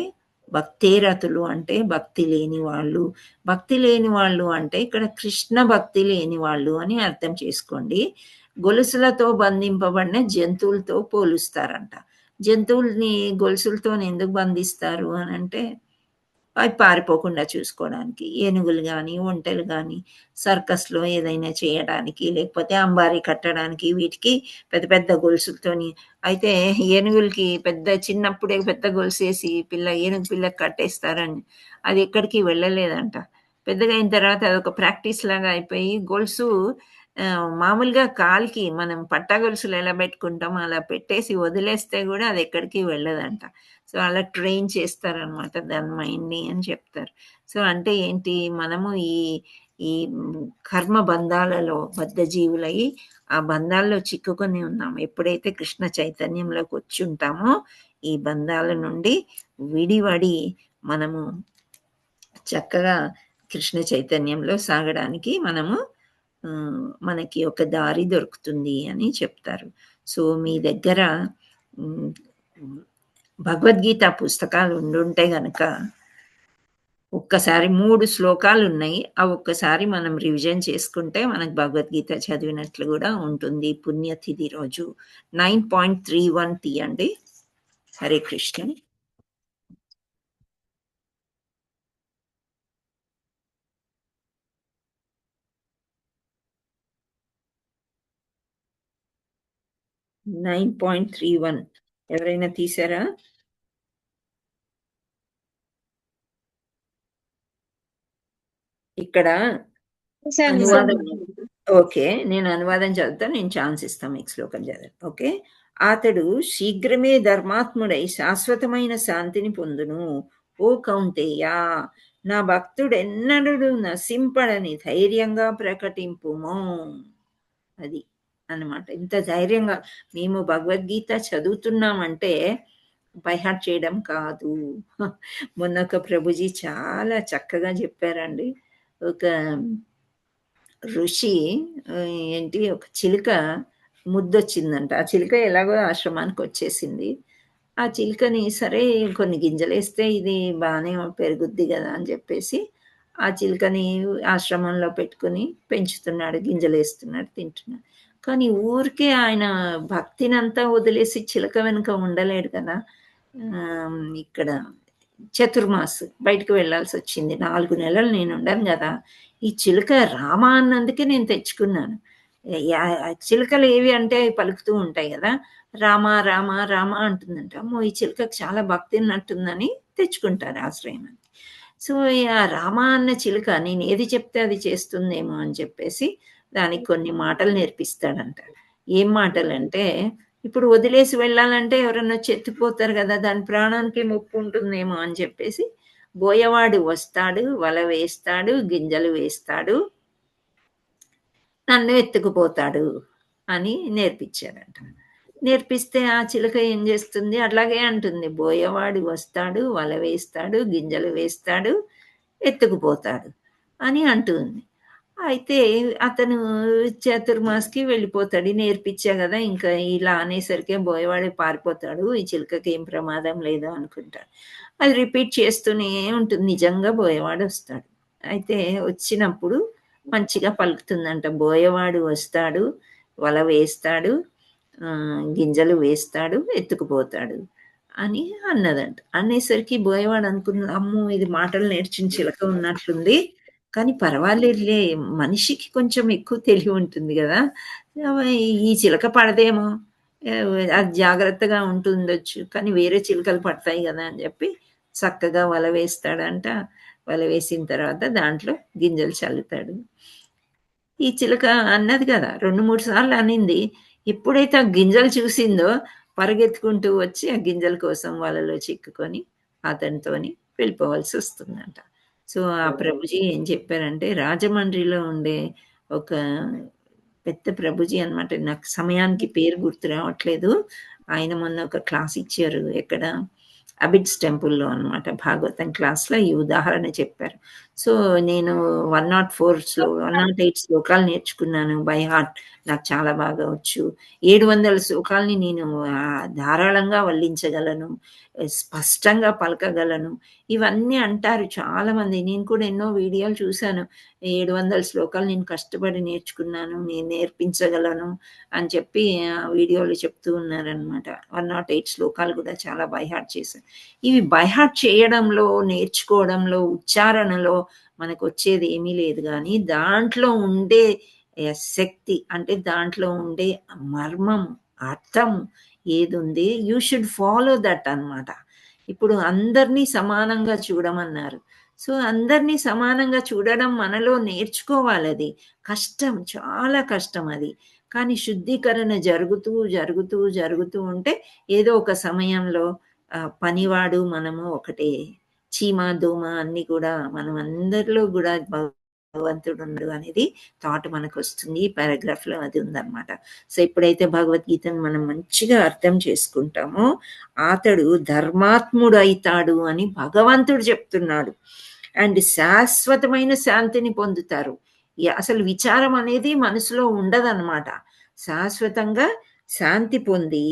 S1: భక్తేరతులు అంటే భక్తి లేని వాళ్ళు. భక్తి లేని వాళ్ళు అంటే ఇక్కడ కృష్ణ భక్తి లేని వాళ్ళు అని అర్థం చేసుకోండి. గొలుసులతో బంధింపబడిన జంతువులతో పోలుస్తారంట. జంతువుల్ని గొలుసులతో ఎందుకు బంధిస్తారు అని అంటే అవి పారిపోకుండా చూసుకోవడానికి. ఏనుగులు కానీ, ఒంటెలు కానీ సర్కస్లో ఏదైనా చేయడానికి, లేకపోతే అంబారీ కట్టడానికి వీటికి పెద్ద పెద్ద గొలుసులతోని. అయితే ఏనుగులకి చిన్నప్పుడే పెద్ద గొలుసు వేసి ఏనుగు పిల్లకి కట్టేస్తారని అది ఎక్కడికి వెళ్ళలేదంట. పెద్దగా అయిన తర్వాత అదొక ప్రాక్టీస్ లాగా అయిపోయి గొలుసు మామూలుగా కాలికి మనం పట్టా గొలుసులు ఎలా పెట్టుకుంటామో అలా పెట్టేసి వదిలేస్తే కూడా అది ఎక్కడికి వెళ్ళదంట. సో అలా ట్రైన్ చేస్తారనమాట దాని మైండ్ని అని చెప్తారు. సో అంటే ఏంటి, మనము ఈ కర్మ బంధాలలో బద్ధజీవులై ఆ బంధాల్లో చిక్కుకొని ఉన్నాము. ఎప్పుడైతే కృష్ణ చైతన్యంలోకి వచ్చి ఉంటామో ఈ బంధాల నుండి విడివడి మనము చక్కగా కృష్ణ చైతన్యంలో సాగడానికి మనకి ఒక దారి దొరుకుతుంది అని చెప్తారు. సో మీ దగ్గర భగవద్గీత పుస్తకాలు ఉండుంటే గనక ఒక్కసారి 3 శ్లోకాలు ఉన్నాయి. అవి ఒక్కసారి మనం రివిజన్ చేసుకుంటే మనకు భగవద్గీత చదివినట్లు కూడా ఉంటుంది. పుణ్యతిథి రోజు 9.31 తీయండి. హరే కృష్ణ. .31 ఎవరైనా తీసారా? ఇక్కడ అనువాదం. ఓకే, నేను అనువాదం చదువుతా. నేను ఛాన్స్ ఇస్తాను మీకు శ్లోకం చదవండి. ఓకే. అతడు శీఘ్రమే ధర్మాత్ముడై శాశ్వతమైన శాంతిని పొందును. ఓ కౌంతేయ, నా భక్తుడెన్నడూ నశింపడని ధైర్యంగా ప్రకటింపుము. అది అన్నమాట. ఇంత ధైర్యంగా మేము భగవద్గీత చదువుతున్నామంటే బైహార్ట్ చేయడం కాదు. మొన్న ఒక ప్రభుజీ చాలా చక్కగా చెప్పారండి. ఒక ఋషి ఒక చిలుక ముద్దొచ్చిందంట. ఆ చిలుక ఎలాగో ఆశ్రమానికి వచ్చేసింది. ఆ చిలుకని సరే కొన్ని గింజలేస్తే ఇది బాగానే పెరుగుద్ది కదా అని చెప్పేసి ఆ చిలుకని ఆశ్రమంలో పెట్టుకుని పెంచుతున్నాడు, గింజలేస్తున్నాడు, తింటున్నాడు. కానీ ఊరికే ఆయన భక్తినంతా వదిలేసి చిలుక వెనుక ఉండలేడు కదా. ఇక్కడ చతుర్మాస్ బయటకు వెళ్ళాల్సి వచ్చింది. 4 నెలలు నేను ఉండను కదా. ఈ చిలుక రామ అన్నందుకే నేను తెచ్చుకున్నాను. చిలుకలు ఏవి అంటే పలుకుతూ ఉంటాయి కదా, రామ రామ రామ అంటుందంట. అమ్మో ఈ చిలుకకు చాలా భక్తి ఉన్నట్టుందని తెచ్చుకుంటారు ఆశ్రయం. సో ఆ రామ అన్న చిలుక నేను ఏది చెప్తే అది చేస్తుందేమో అని చెప్పేసి దానికి కొన్ని మాటలు నేర్పిస్తాడంట. ఏం మాటలు అంటే, ఇప్పుడు వదిలేసి వెళ్ళాలంటే ఎవరన్నా చెత్తిపోతారు కదా, దాని ప్రాణానికి ముప్పు ఉంటుందేమో అని చెప్పేసి బోయవాడు వస్తాడు, వల వేస్తాడు, గింజలు వేస్తాడు, నన్ను ఎత్తుకుపోతాడు అని నేర్పించారంట. నేర్పిస్తే ఆ చిలుక ఏం చేస్తుంది, అట్లాగే అంటుంది, బోయవాడు వస్తాడు, వల వేస్తాడు, గింజలు వేస్తాడు, ఎత్తుకుపోతాడు అని అంటుంది. అయితే అతను చతుర్మాస్కి వెళ్ళిపోతాడు, నేర్పించా కదా, ఇంకా ఇలా అనేసరికి బోయవాడే పారిపోతాడు, ఈ చిలుకకి ఏం ప్రమాదం లేదు అనుకుంటాడు. అది రిపీట్ చేస్తూనే ఉంటుంది. నిజంగా బోయవాడు వస్తాడు. అయితే వచ్చినప్పుడు మంచిగా పలుకుతుందంట, బోయవాడు వస్తాడు, వల వేస్తాడు, గింజలు వేస్తాడు, ఎత్తుకుపోతాడు అని అన్నదంట. అనేసరికి బోయవాడు అనుకున్నాడు, అమ్మో ఇది మాటలు నేర్చిన చిలక ఉన్నట్లుంది, కానీ పర్వాలేదులే, మనిషికి కొంచెం ఎక్కువ తెలివి ఉంటుంది కదా, ఈ చిలక పడదేమో, అది జాగ్రత్తగా ఉంటుండొచ్చు, కానీ వేరే చిలుకలు పడతాయి కదా అని చెప్పి చక్కగా వల వేస్తాడంట. వల వేసిన తర్వాత దాంట్లో గింజలు చల్లుతాడు. ఈ చిలుక అన్నది కదా, 2-3 సార్లు అనింది. ఎప్పుడైతే ఆ గింజలు చూసిందో పరిగెత్తుకుంటూ వచ్చి ఆ గింజల కోసం వలలో చిక్కుకొని అతనితోని వెళ్ళిపోవాల్సి వస్తుందంట. సో ఆ ప్రభుజీ ఏం చెప్పారంటే, రాజమండ్రిలో ఉండే ఒక పెద్ద ప్రభుజీ అనమాట, నాకు సమయానికి పేరు గుర్తు రావట్లేదు, ఆయన మొన్న ఒక క్లాస్ ఇచ్చారు, ఎక్కడ అబిడ్స్ టెంపుల్లో అనమాట, భాగవతం క్లాస్లో ఈ ఉదాహరణ చెప్పారు. సో నేను 108 శ్లోకాలు నేర్చుకున్నాను బై హార్ట్, నాకు చాలా బాగా వచ్చు. 700 శ్లోకాలని నేను ధారాళంగా వల్లించగలను, స్పష్టంగా పలకగలను, ఇవన్నీ అంటారు చాలా మంది. నేను కూడా ఎన్నో వీడియోలు చూశాను, 700 శ్లోకాలు నేను కష్టపడి నేర్చుకున్నాను, నేను నేర్పించగలను అని చెప్పి వీడియోలు చెప్తూ ఉన్నారనమాట. 108 శ్లోకాలు కూడా చాలా బైహార్ట్ చేశాను. ఇవి బైహార్ట్ చేయడంలో, నేర్చుకోవడంలో, ఉచ్చారణలో మనకు వచ్చేది ఏమీ లేదు, కానీ దాంట్లో ఉండే శక్తి, అంటే దాంట్లో ఉండే మర్మం, అర్థం ఏది ఉంది, యూ షుడ్ ఫాలో దట్ అన్నమాట. ఇప్పుడు అందరినీ సమానంగా చూడమన్నారు. సో అందరినీ సమానంగా చూడడం మనలో నేర్చుకోవాలి. అది కష్టం, చాలా కష్టం అది. కానీ శుద్ధీకరణ జరుగుతూ జరుగుతూ జరుగుతూ ఉంటే ఏదో ఒక సమయంలో పనివాడు మనము ఒకటే, చీమ దోమ అన్ని కూడా మనం అందరిలో కూడా భగవంతుడు ఉన్నాడు అనేది థాట్ మనకు వస్తుంది. ఈ పారాగ్రాఫ్ లో అది ఉందన్నమాట. సో ఎప్పుడైతే భగవద్గీతను మనం మంచిగా అర్థం చేసుకుంటామో అతడు ధర్మాత్ముడు అవుతాడు అని భగవంతుడు చెప్తున్నాడు. అండ్ శాశ్వతమైన శాంతిని పొందుతారు. అసలు విచారం అనేది మనసులో ఉండదన్నమాట. శాశ్వతంగా శాంతి పొంది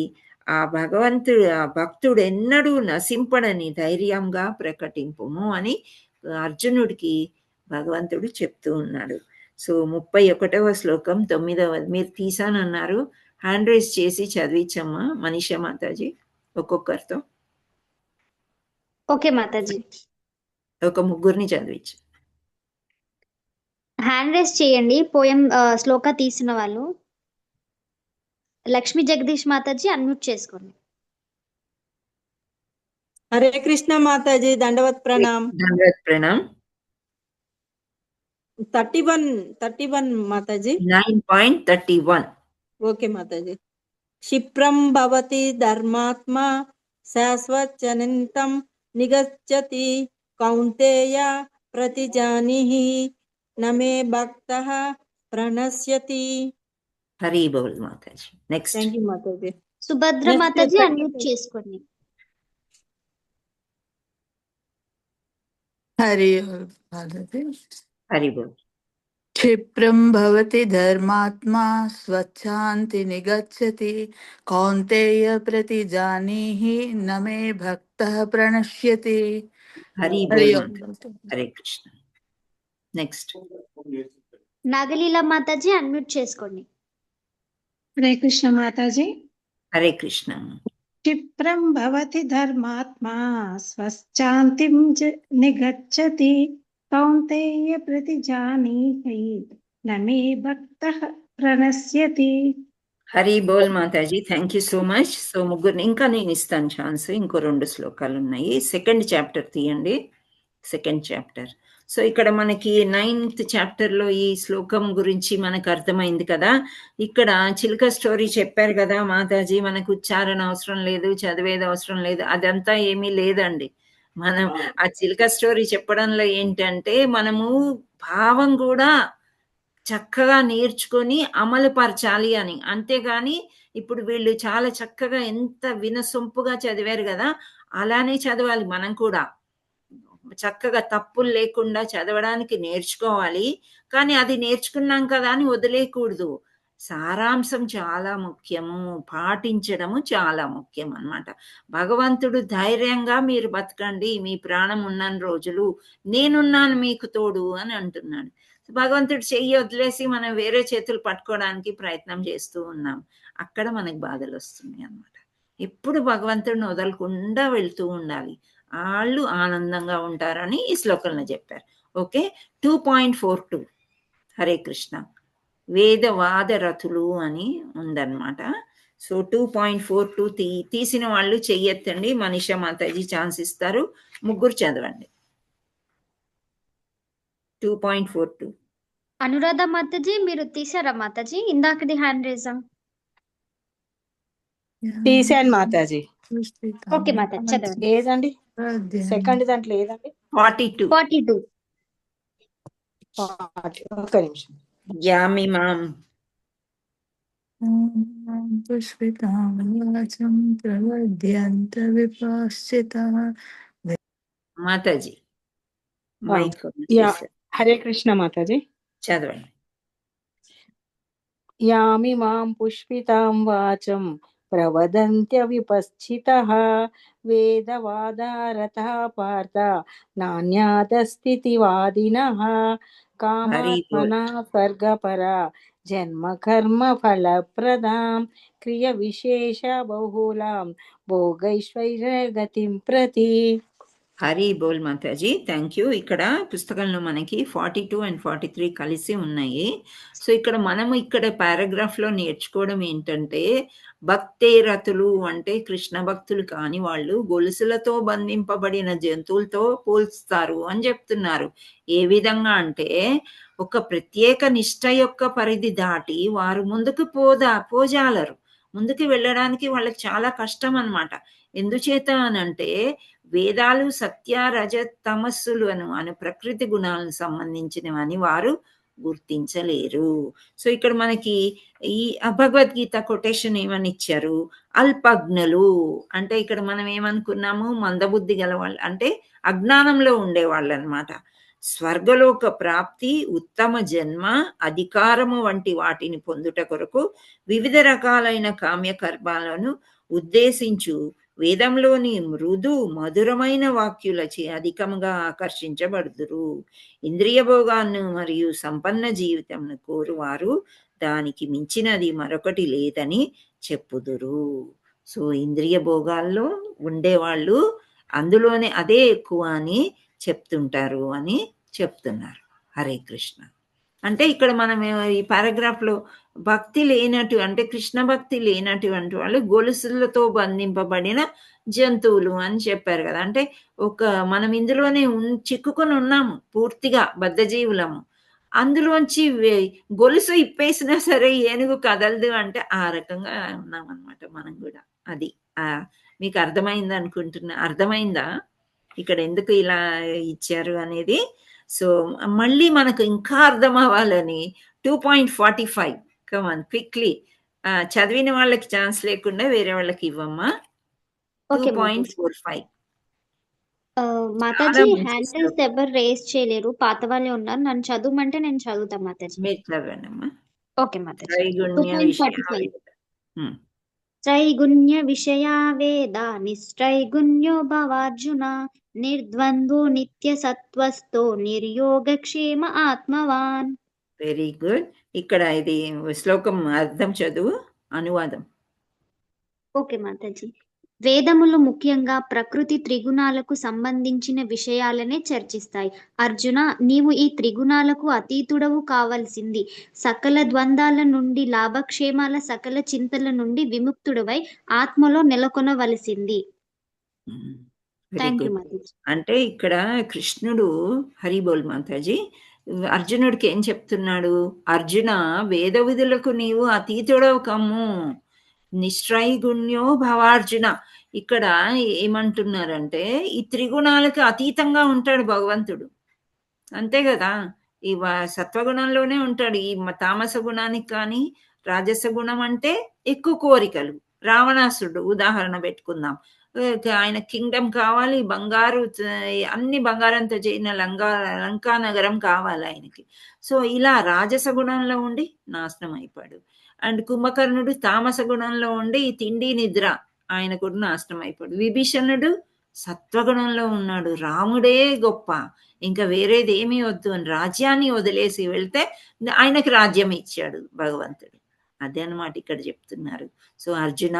S1: ఆ భగవంతుడు, ఆ భక్తుడు ఎన్నడూ నశింపడని ధైర్యంగా ప్రకటింపుము అని అర్జునుడికి భగవంతుడు చెప్తూ ఉన్నాడు. సో 31వ శ్లోకం 9వ, మీరు తీసానన్నారు, హ్యాండ్ రైజ్ చేసి చదివించమ్మా మనీషా మాతాజీ ఒక్కొక్కరితో.
S4: ఓకే మాతాజీ,
S1: ఒక ముగ్గురిని చదివించు.
S4: హ్యాండ్ రైజ్ చేయండి పోయం శ్లోక తీసిన వాళ్ళు. లక్ష్మీ జగదీష్ మాతాజీ అన్మ్యూట్ చేసుకోండి.
S5: హరే కృష్ణ మాతాజీ, దండవత్ ప్రణామ్.
S1: దండవత్ ప్రణామ్.
S5: 31 మాతాజీ.
S1: 9.31.
S5: ఓకే మాతాజీ. క్షిప్రం భవతి ధర్మాత్మా శాశ్వతనింతం నిగచ్చతి కౌంతేయ ప్రతిజానిహి నమే భక్తః ప్రణశ్యతి.
S1: హరి బోల్ Mataji. Next.
S5: Thank you Mataji.
S4: Subhadra Mataji unmute చేసుకోండి.
S6: హరి బోల్. క్షిప్రం భవతి ధర్మాత్మా స్వచ్ఛాంతి నిగచ్చతి కౌంతేయ ప్రతిజానీహి నమే భక్తః ప్రణశ్యతి.
S1: హరి బోల్. హరే కృష్ణ. నెక్స్ట్.
S4: నాగలీలా మాతాజీ అన్మ్యూట్ చేసుకోండి.
S2: హరే కృష్ణ మాతాజీ.
S1: హరే కృష్ణ.
S2: క్షిప్రం భవతి ధర్మాత్మా స్వచ్ఛాంతిం నిగచ్చతి కౌంతేయ ప్రతిజానీహి నమే భక్తః ప్రణశ్యతి.
S1: హరి బోల్ Mataji. Thank you so much. So ముగ్గురిని ఇంకా నేను ఇస్తాను ఛాన్స్, ఇంకో 2 శ్లోకాలు ఉన్నాయి. 2nd చాప్టర్ తీయండి, 2nd చాప్టర్. సో ఇక్కడ మనకి 9th చాప్టర్లో ఈ శ్లోకం గురించి మనకు అర్థమైంది కదా. ఇక్కడ చిలుక స్టోరీ చెప్పారు కదా మాతాజీ, మనకు ఉచ్చారణ అవసరం లేదు, చదివేది అవసరం లేదు, అదంతా ఏమీ లేదండి. మనం ఆ చిలుక స్టోరీ చెప్పడంలో ఏంటంటే మనము భావం కూడా చక్కగా నేర్చుకొని అమలు పరచాలి అని. అంతేగాని ఇప్పుడు వీళ్ళు చాలా చక్కగా ఎంత వినసొంపుగా చదివారు కదా, అలానే చదవాలి మనం కూడా. చక్కగా తప్పులు లేకుండా చదవడానికి నేర్చుకోవాలి. కానీ అది నేర్చుకున్నాం కదా అని వదిలేయకూడదు. సారాంశం చాలా ముఖ్యము. పాటించడము చాలా ముఖ్యం అన్నమాట. భగవంతుడు ధైర్యంగా మీరు బతకండి, మీ ప్రాణం ఉన్నన్ని రోజులు నేనున్నాను మీకు తోడు అని అంటున్నాడు. భగవంతుడు చెయ్యి వదిలేసి మనం వేరే చేతులు పట్టుకోవడానికి ప్రయత్నం చేస్తూ ఉన్నాం. అక్కడ మనకు బాధలు వస్తున్నాయి అన్నమాట. ఎప్పుడు భగవంతుడిని వదలకుండా వెళ్తూ ఉండాలి. వాళ్ళు ఆనందంగా ఉంటారని ఈ శ్లోకంలో చెప్పారు. ఓకే, 2.42 హరే కృష్ణ. వేదవాద రథులు అని ఉందన్నమాట. సో 2.42 తీసిన వాళ్ళు చెయ్యెత్తండి. మనీషా మాతాజీ ఛాన్స్ ఇస్తారు. ముగ్గురు చదవండి. 2.42.
S4: అనురాధ మాతాజీ మీరు తీసారా మాతాజీ? ఇందాకది హ్యాండ్ రేజా?
S5: తీసాను మాతాజీ.
S4: ఓకే మాతాజీ చదవండి.
S5: ఏదండి సెకండ్ దాంట్లో ఏదండి?
S1: 42.
S4: 42.
S5: ఒక్క నిమిషం.
S1: యామి మాం
S6: పుష్పితాం ప్రవద్యంత విపాశ్చితః.
S1: Mataji mic
S5: yeah, Hare Krishna Mataji.
S1: చదవండి.
S5: యామి మాం పుష్పితాం వాచం ప్రవదంత్య విపశ్చితః వేదవాదారతః పార్థ నాన్యాదస్థితివాదినః కామాత్మనా స్వర్గపరా జన్మ కర్మ ఫలప్రదాం క్రియ విశేష బహుళాం భోగైశ్వర్య గతిం ప్రతి.
S1: హరి బోల్ మాతాజీ, థ్యాంక్ యూ. ఇక్కడ పుస్తకంలో మనకి 42 and 43 కలిసి ఉన్నాయి. సో ఇక్కడ మనము ఇక్కడ పారాగ్రాఫ్లో నేర్చుకోవడం ఏంటంటే, భక్తేరతులు అంటే కృష్ణ భక్తులు కాని వాళ్ళు గొలుసులతో బంధింపబడిన జంతువులతో పోల్స్తారు అని చెప్తున్నారు. ఏ విధంగా అంటే, ఒక ప్రత్యేక నిష్ట యొక్క పరిధి దాటి వారు ముందుకు పోజాలరు. ముందుకు వెళ్ళడానికి వాళ్ళకి చాలా కష్టం అన్నమాట. ఎందుచేత అనంటే వేదాలు సత్య రజ తమస్సులు అను ప్రకృతి గుణాలకు సంబంధించినవని వారు గుర్తించలేరు. సో ఇక్కడ మనకి ఈ భగవద్గీత కొటేషన్ ఏమని ఇచ్చారు? అల్పజ్ఞులు అంటే ఇక్కడ మనం ఏమనుకున్నాము? మందబుద్ధి గల వాళ్ళు అంటే అజ్ఞానంలో ఉండేవాళ్ళు అన్నమాట. స్వర్గలోక ప్రాప్తి, ఉత్తమ జన్మ, అధికారము వంటి వాటిని పొందుట కొరకు వివిధ రకాలైన కామ్యకర్మాలను ఉద్దేశించు వేదంలోని మృదు మధురమైన వాక్యులచే అధికముగా ఆకర్షించబడుదురు. ఇంద్రియ భోగాన్ని మరియు సంపన్న జీవితంను కోరువారు దానికి మించినది మరొకటి లేదని చెప్పుదురు. సో ఇంద్రియ భోగాల్లో ఉండేవాళ్ళు అందులోనే అదే ఎక్కువ అని చెప్తుంటారు అని చెప్తున్నారు. హరే కృష్ణ. అంటే ఇక్కడ మనం ఈ పారాగ్రాఫ్లో భక్తి లేనట్టు అంటే కృష్ణ భక్తి లేనటువంటి వాళ్ళు గొలుసులతో బంధింపబడిన జంతువులు అని చెప్పారు కదా. అంటే మనం ఇందులోనే చిక్కుకొని ఉన్నాము, పూర్తిగా బద్ధజీవులము. అందులోంచి గొలుసు ఇప్పేసినా సరే ఏనుగు కదలదు అంటే ఆ రకంగా ఉన్నాం అనమాట మనం కూడా. అది మీకు అర్థమైంది అనుకుంటున్నా. అర్థమైందా ఇక్కడ ఎందుకు ఇలా ఇచ్చారు అనేది? సో మళ్ళీ మనకు ఇంకా అర్థం అవ్వాలని 2.45 కమాన్ క్విక్లీ చదివిన వాళ్ళకి ఛాన్స్ లేకుండా వేరే వాళ్ళకి ఇవ్వమ్మా. 2.45
S4: మాతాజీ హ్యాండిల్స్ ఎవరు రేస్ చేయలేరు, పాత వాళ్ళే ఉన్నారు. నన్ను చదవమంటే నేను చదువుతా మాతాజీ.
S1: మీరు చదవండి అమ్మా.
S4: ఓకే మాతాజీ. త్రైగుణ్య విషయా వేద నిస్త్రైగుణ్యో భవార్జున నిర్ద్వంద్వో నిత్య సత్వస్థో నిర్యోగక్షేమ ఆత్మవాన్.
S1: Very good. ఇక్కడ ఇది శ్లోకం అర్థం చదువు, అనువాదం.
S4: ఓకే మాతాజీ. వేదములు ముఖ్యంగా ప్రకృతి త్రిగుణాలకు సంబంధించిన విషయాలనే చర్చిస్తాయి. అర్జున, నీవు ఈ త్రిగుణాలకు అతీతుడవు కావాల్సింది. సకల ద్వంద్వాల నుండి, లాభక్షేమాల సకల చింతల నుండి విముక్తుడవై ఆత్మలో నెలకొనవలసింది.
S1: అంటే ఇక్కడ కృష్ణుడు, హరిబోల్ మాతాజీ, అర్జునుడికి ఏం చెప్తున్నాడు? అర్జున, వేద విధులకు నీవు అతీతుడవు కమ్ము. నిశ్రైగుణ్యో భవార్జున. ఇక్కడ ఏమంటున్నారంటే ఈ త్రిగుణాలకు అతీతంగా ఉంటాడు భగవంతుడు, అంతే కదా. ఈ సత్వగుణంలోనే ఉంటాడు. ఈ తామస గుణానికి కానీ రాజస గుణం అంటే ఎక్కువ కోరికలు. రావణాసుడు ఉదాహరణ పెట్టుకుందాం. ఆయన కింగ్డమ్ కావాలి, బంగారు, అన్ని బంగారంతో చేసిన లంకా నగరం కావాలి ఆయనకి. సో ఇలా రాజస గుణంలో ఉండి నాశనం అయిపోయాడు. అండ్ కుంభకర్ణుడు తామస గుణంలో ఉండి తిండి నిద్ర ఆయన కూడా నాశనం అయిపోయాడు. విభీషణుడు సత్వగుణంలో ఉన్నాడు, రాముడే గొప్ప, ఇంకా వేరేది ఏమీ వద్దు అని రాజ్యాన్ని వదిలేసి వెళ్తే ఆయనకు రాజ్యం ఇచ్చాడు భగవంతుడు. అదే అన్నమాట ఇక్కడ చెప్తున్నారు. సో అర్జున,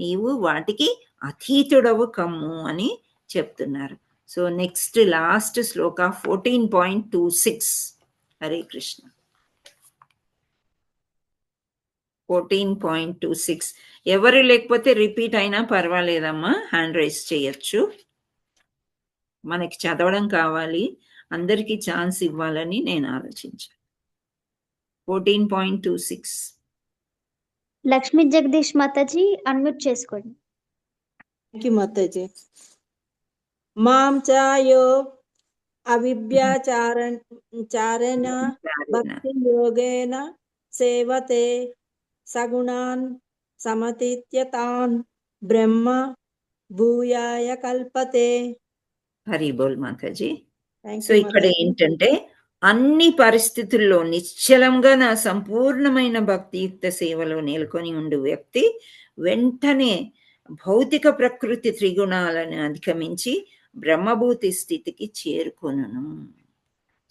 S1: నీవు వాటికి అతీతుడవు కమ్ము అని చెప్తున్నారు. సో నెక్స్ట్ లాస్ట్ శ్లోక 14.26. హరే కృష్ణ. 14.26. ఎవరు లేకపోతే రిపీట్ అయినా పర్వాలేదమ్మా, హ్యాండ్ రైజ్ చేయొచ్చు. మనకి చదవడం కావాలి, అందరికీ ఛాన్స్ ఇవ్వాలని నేను ఆలోచించాను. 14.26.
S4: లక్ష్మీ జగదీష్ మాతాజీ అన్మ్యూట్ చేసుకోండి.
S7: మాతాజీ. మాం చాయో అవిద్యాచారేణ భక్తి యోగేన సేవతే సగుణాన్ సమతిత్యతాన్ బ్రహ్మ భూయాయ కల్పతే.
S1: హరి బోల్ మాతాజీ. సో ఇక్కడ ఏంటంటే అన్ని పరిస్థితుల్లో నిశ్చలంగా నా సంపూర్ణమైన భక్తియుక్త సేవలో నెలకొని ఉండు వ్యక్తి వెంటనే భౌతిక ప్రకృతి త్రిగుణాలను అధిగమించి బ్రహ్మభూతి స్థితికి చేరుకొనును.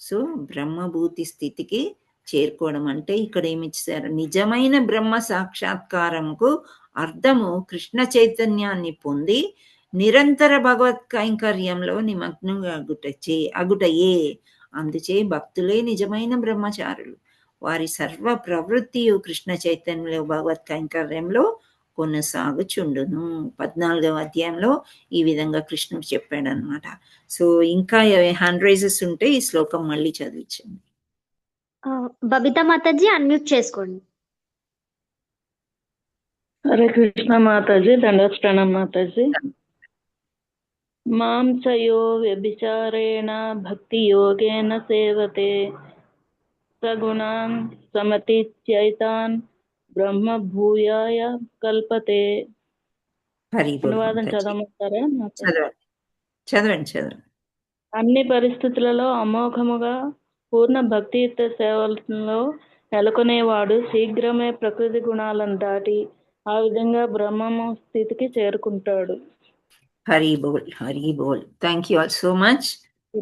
S1: సో బ్రహ్మభూతి స్థితికి చేరుకోవడం అంటే ఇక్కడ ఏమిచ్చారు? నిజమైన బ్రహ్మ సాక్షాత్కారంకు అర్థము కృష్ణ చైతన్యాన్ని పొంది నిరంతర భగవత్ కైంకర్యంలో నిమగ్నంగా అగుటయే. అందుచే భక్తులే నిజమైన బ్రహ్మచారులు. వారి సర్వ ప్రవృత్తియు కృష్ణ చైతన్యంలో భగవత్ కైంకర్యంలో కొనసాగుచుండును. 14వ అధ్యాయంలో ఈ విధంగా కృష్ణుడు చెప్పాడు అనమాట. సో ఇంకా హ్యాండ్ రైజెస్ ఉంటే ఈ శ్లోకం మళ్ళీ చదివించండి.
S4: బబితా మాతాజీ అన్మ్యూట్ చేసుకోండి.
S8: హరే కృష్ణ మాతాజీ. దండవత్ ప్రణామం మాతాజీ. మాం చయో వ్యభిచారేణ భక్తి యోగేన సేవతే సగుణాన్ సమతిత్యైతాన్ బ్రహ్మ భూయాయ కల్పతే. అనువాదం చదవమంటారా?
S1: చదవండి.
S8: అన్ని పరిస్థితులలో అమోఘముగా పూర్ణ భక్తియుక్త సేవలో నెలకొనేవాడు శీఘ్రమే ప్రకృతి గుణాలను దాటి ఆ విధంగా బ్రహ్మము స్థితికి చేరుకుంటాడు.
S1: హరి బోల్, హరి బోల్. Thank you all so much.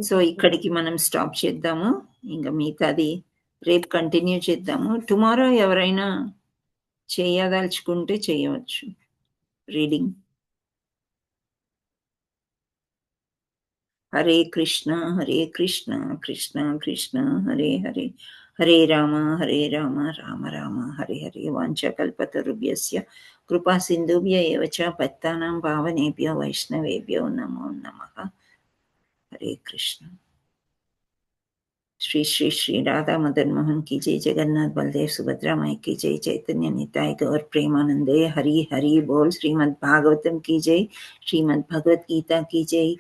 S1: So ఇక్కడికి మనం స్టాప్ చేద్దాము. ఇంకా మిగతాది రేపు కంటిన్యూ చేద్దాము. టుమారో ఎవరైనా చేయదలుచుకుంటే చేయవచ్చు రీడింగ్. హరే కృష్ణ హరే కృష్ణ కృష్ణ కృష్ణ హరే హరే, హరే రామ రామ రామ హరే హరే. వాంఛకల్పతరుభ్యస్య కృపా సింధుభ్య ఏవ చ పతితానాం పావనేభ్యో వైష్ణవేభ్యో నమో నమః. హరే కృష్ణ. श्री श्री श्री राधा मदन मोहन की जय, जगन्नाथ बलदेव सुभद्रा माई की जय, चैतन्य निताय गौर प्रेमानंदे हरि हरि बोल. श्रीमद् भागवतम की जय, श्रीमद् भगवत गीता की जय,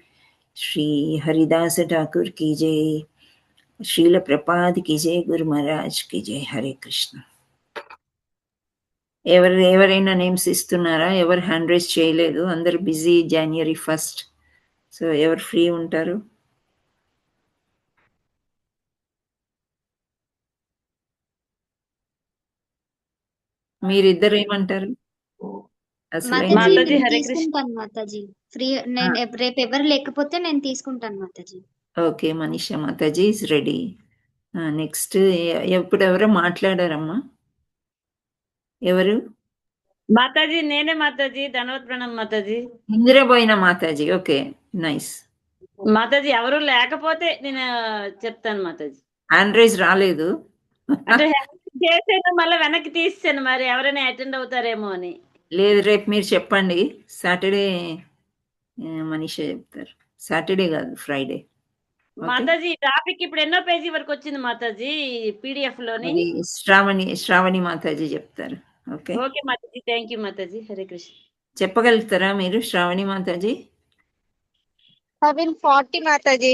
S1: श्री हरिदास ठाकुर की जय, श्रील प्रपाद की जय, गुरु महाराज की जय. हरे कृष्ण. ఎవరైనా నేమ్స్ ఇస్తున్నారా? ఎవరు హ్యాండ్ రైజ్ చేయలేదు? అందరు బిజీ January 1st. సో ఎవరు ఫ్రీ ఉంటారు? మీరిద్దరు ఏమంటారు?
S4: మాతాజీ ఫ్రీ. నేను రేపు ఎవరు లేకపోతే నేను తీసుకుంటాను Mataji.
S1: Okay, Manisha Mataji is ready. Next ఎప్పుడు ఎవరో మాట్లాడారమ్మా? ఎవరు?
S9: మాతాజీ నేనే మాతాజీ. ధనవత్ ప్రణామం మాతాజీ.
S1: ఇందిరాబోయిన మాతాజీ. Okay, nice
S9: Mataji. ఎవరు లేకపోతే నేను చెప్తాను మాతాజీ.
S1: హ్యాండ్ రైజ్ రాలేదు
S9: అంటే చేసాను, మళ్ళీ వెనక్కి తీసాను. మరి ఎవరైనా అటెండ్ అవుతారేమో అని.
S1: లేదు, రేపు మీరు చెప్పండి. సాటర్డే మనీషా చెప్తారు. సాటర్డే కాదు, ఫ్రైడే.
S9: మాతాజీ టాపిక్ ఇప్పుడు ఎన్నో పేజీ వరకు వచ్చింది మాతాజీ PDF లోని?
S1: శ్రావణి మాతాజీ చెప్తారు. Okay,
S9: okay Mataji, thank you Mataji. Hare Krishna.
S1: చెప్పగలుగుతారా మీరు శ్రావణి మాతాజీ?
S2: 740 మాతాజీ.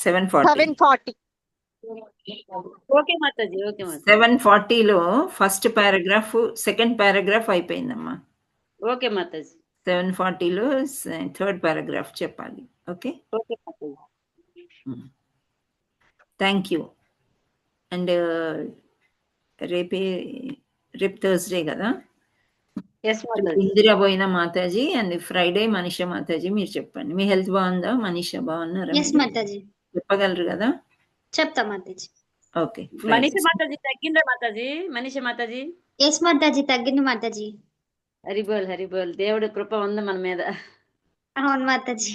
S1: 740.
S2: 740.
S9: Okay Mataji, okay Mataji.
S1: 740లో ఫస్ట్ పారాగ్రాఫ్, సెకండ్ పారాగ్రాఫ్ అయిపోయిందమ్మా.
S9: ఓకే మాతాజీ.
S1: 740లో థర్డ్ పారాగ్రాఫ్ చెప్పాలి. Okay,
S9: okay Mataji.
S1: Thank you. And రేపు థర్స్డే కదా,
S9: yes Mataji.
S1: Indiraboina Mataji and Friday Manisha Mataji. మీరు చెప్పండి, మీ హెల్త్ బాగుందా? మనీషా బాగున్నారా?
S4: ఎస్ మాతాజీ,
S1: చెప్పగలరు కదా?
S4: చెప్తా మాతాజీ.
S1: ఓకే,
S9: మనీషా మాతాజీ తగ్గిందా మాతాజీ? మనీషా మాతాజీ
S4: ఎస్ మాతాజీ, తగ్గింది మాతాజీ.
S9: హరిబోల్ హరిబోల్, దేవుడి కృప ఉంది మన మీద.
S4: అవును మాతాజీ.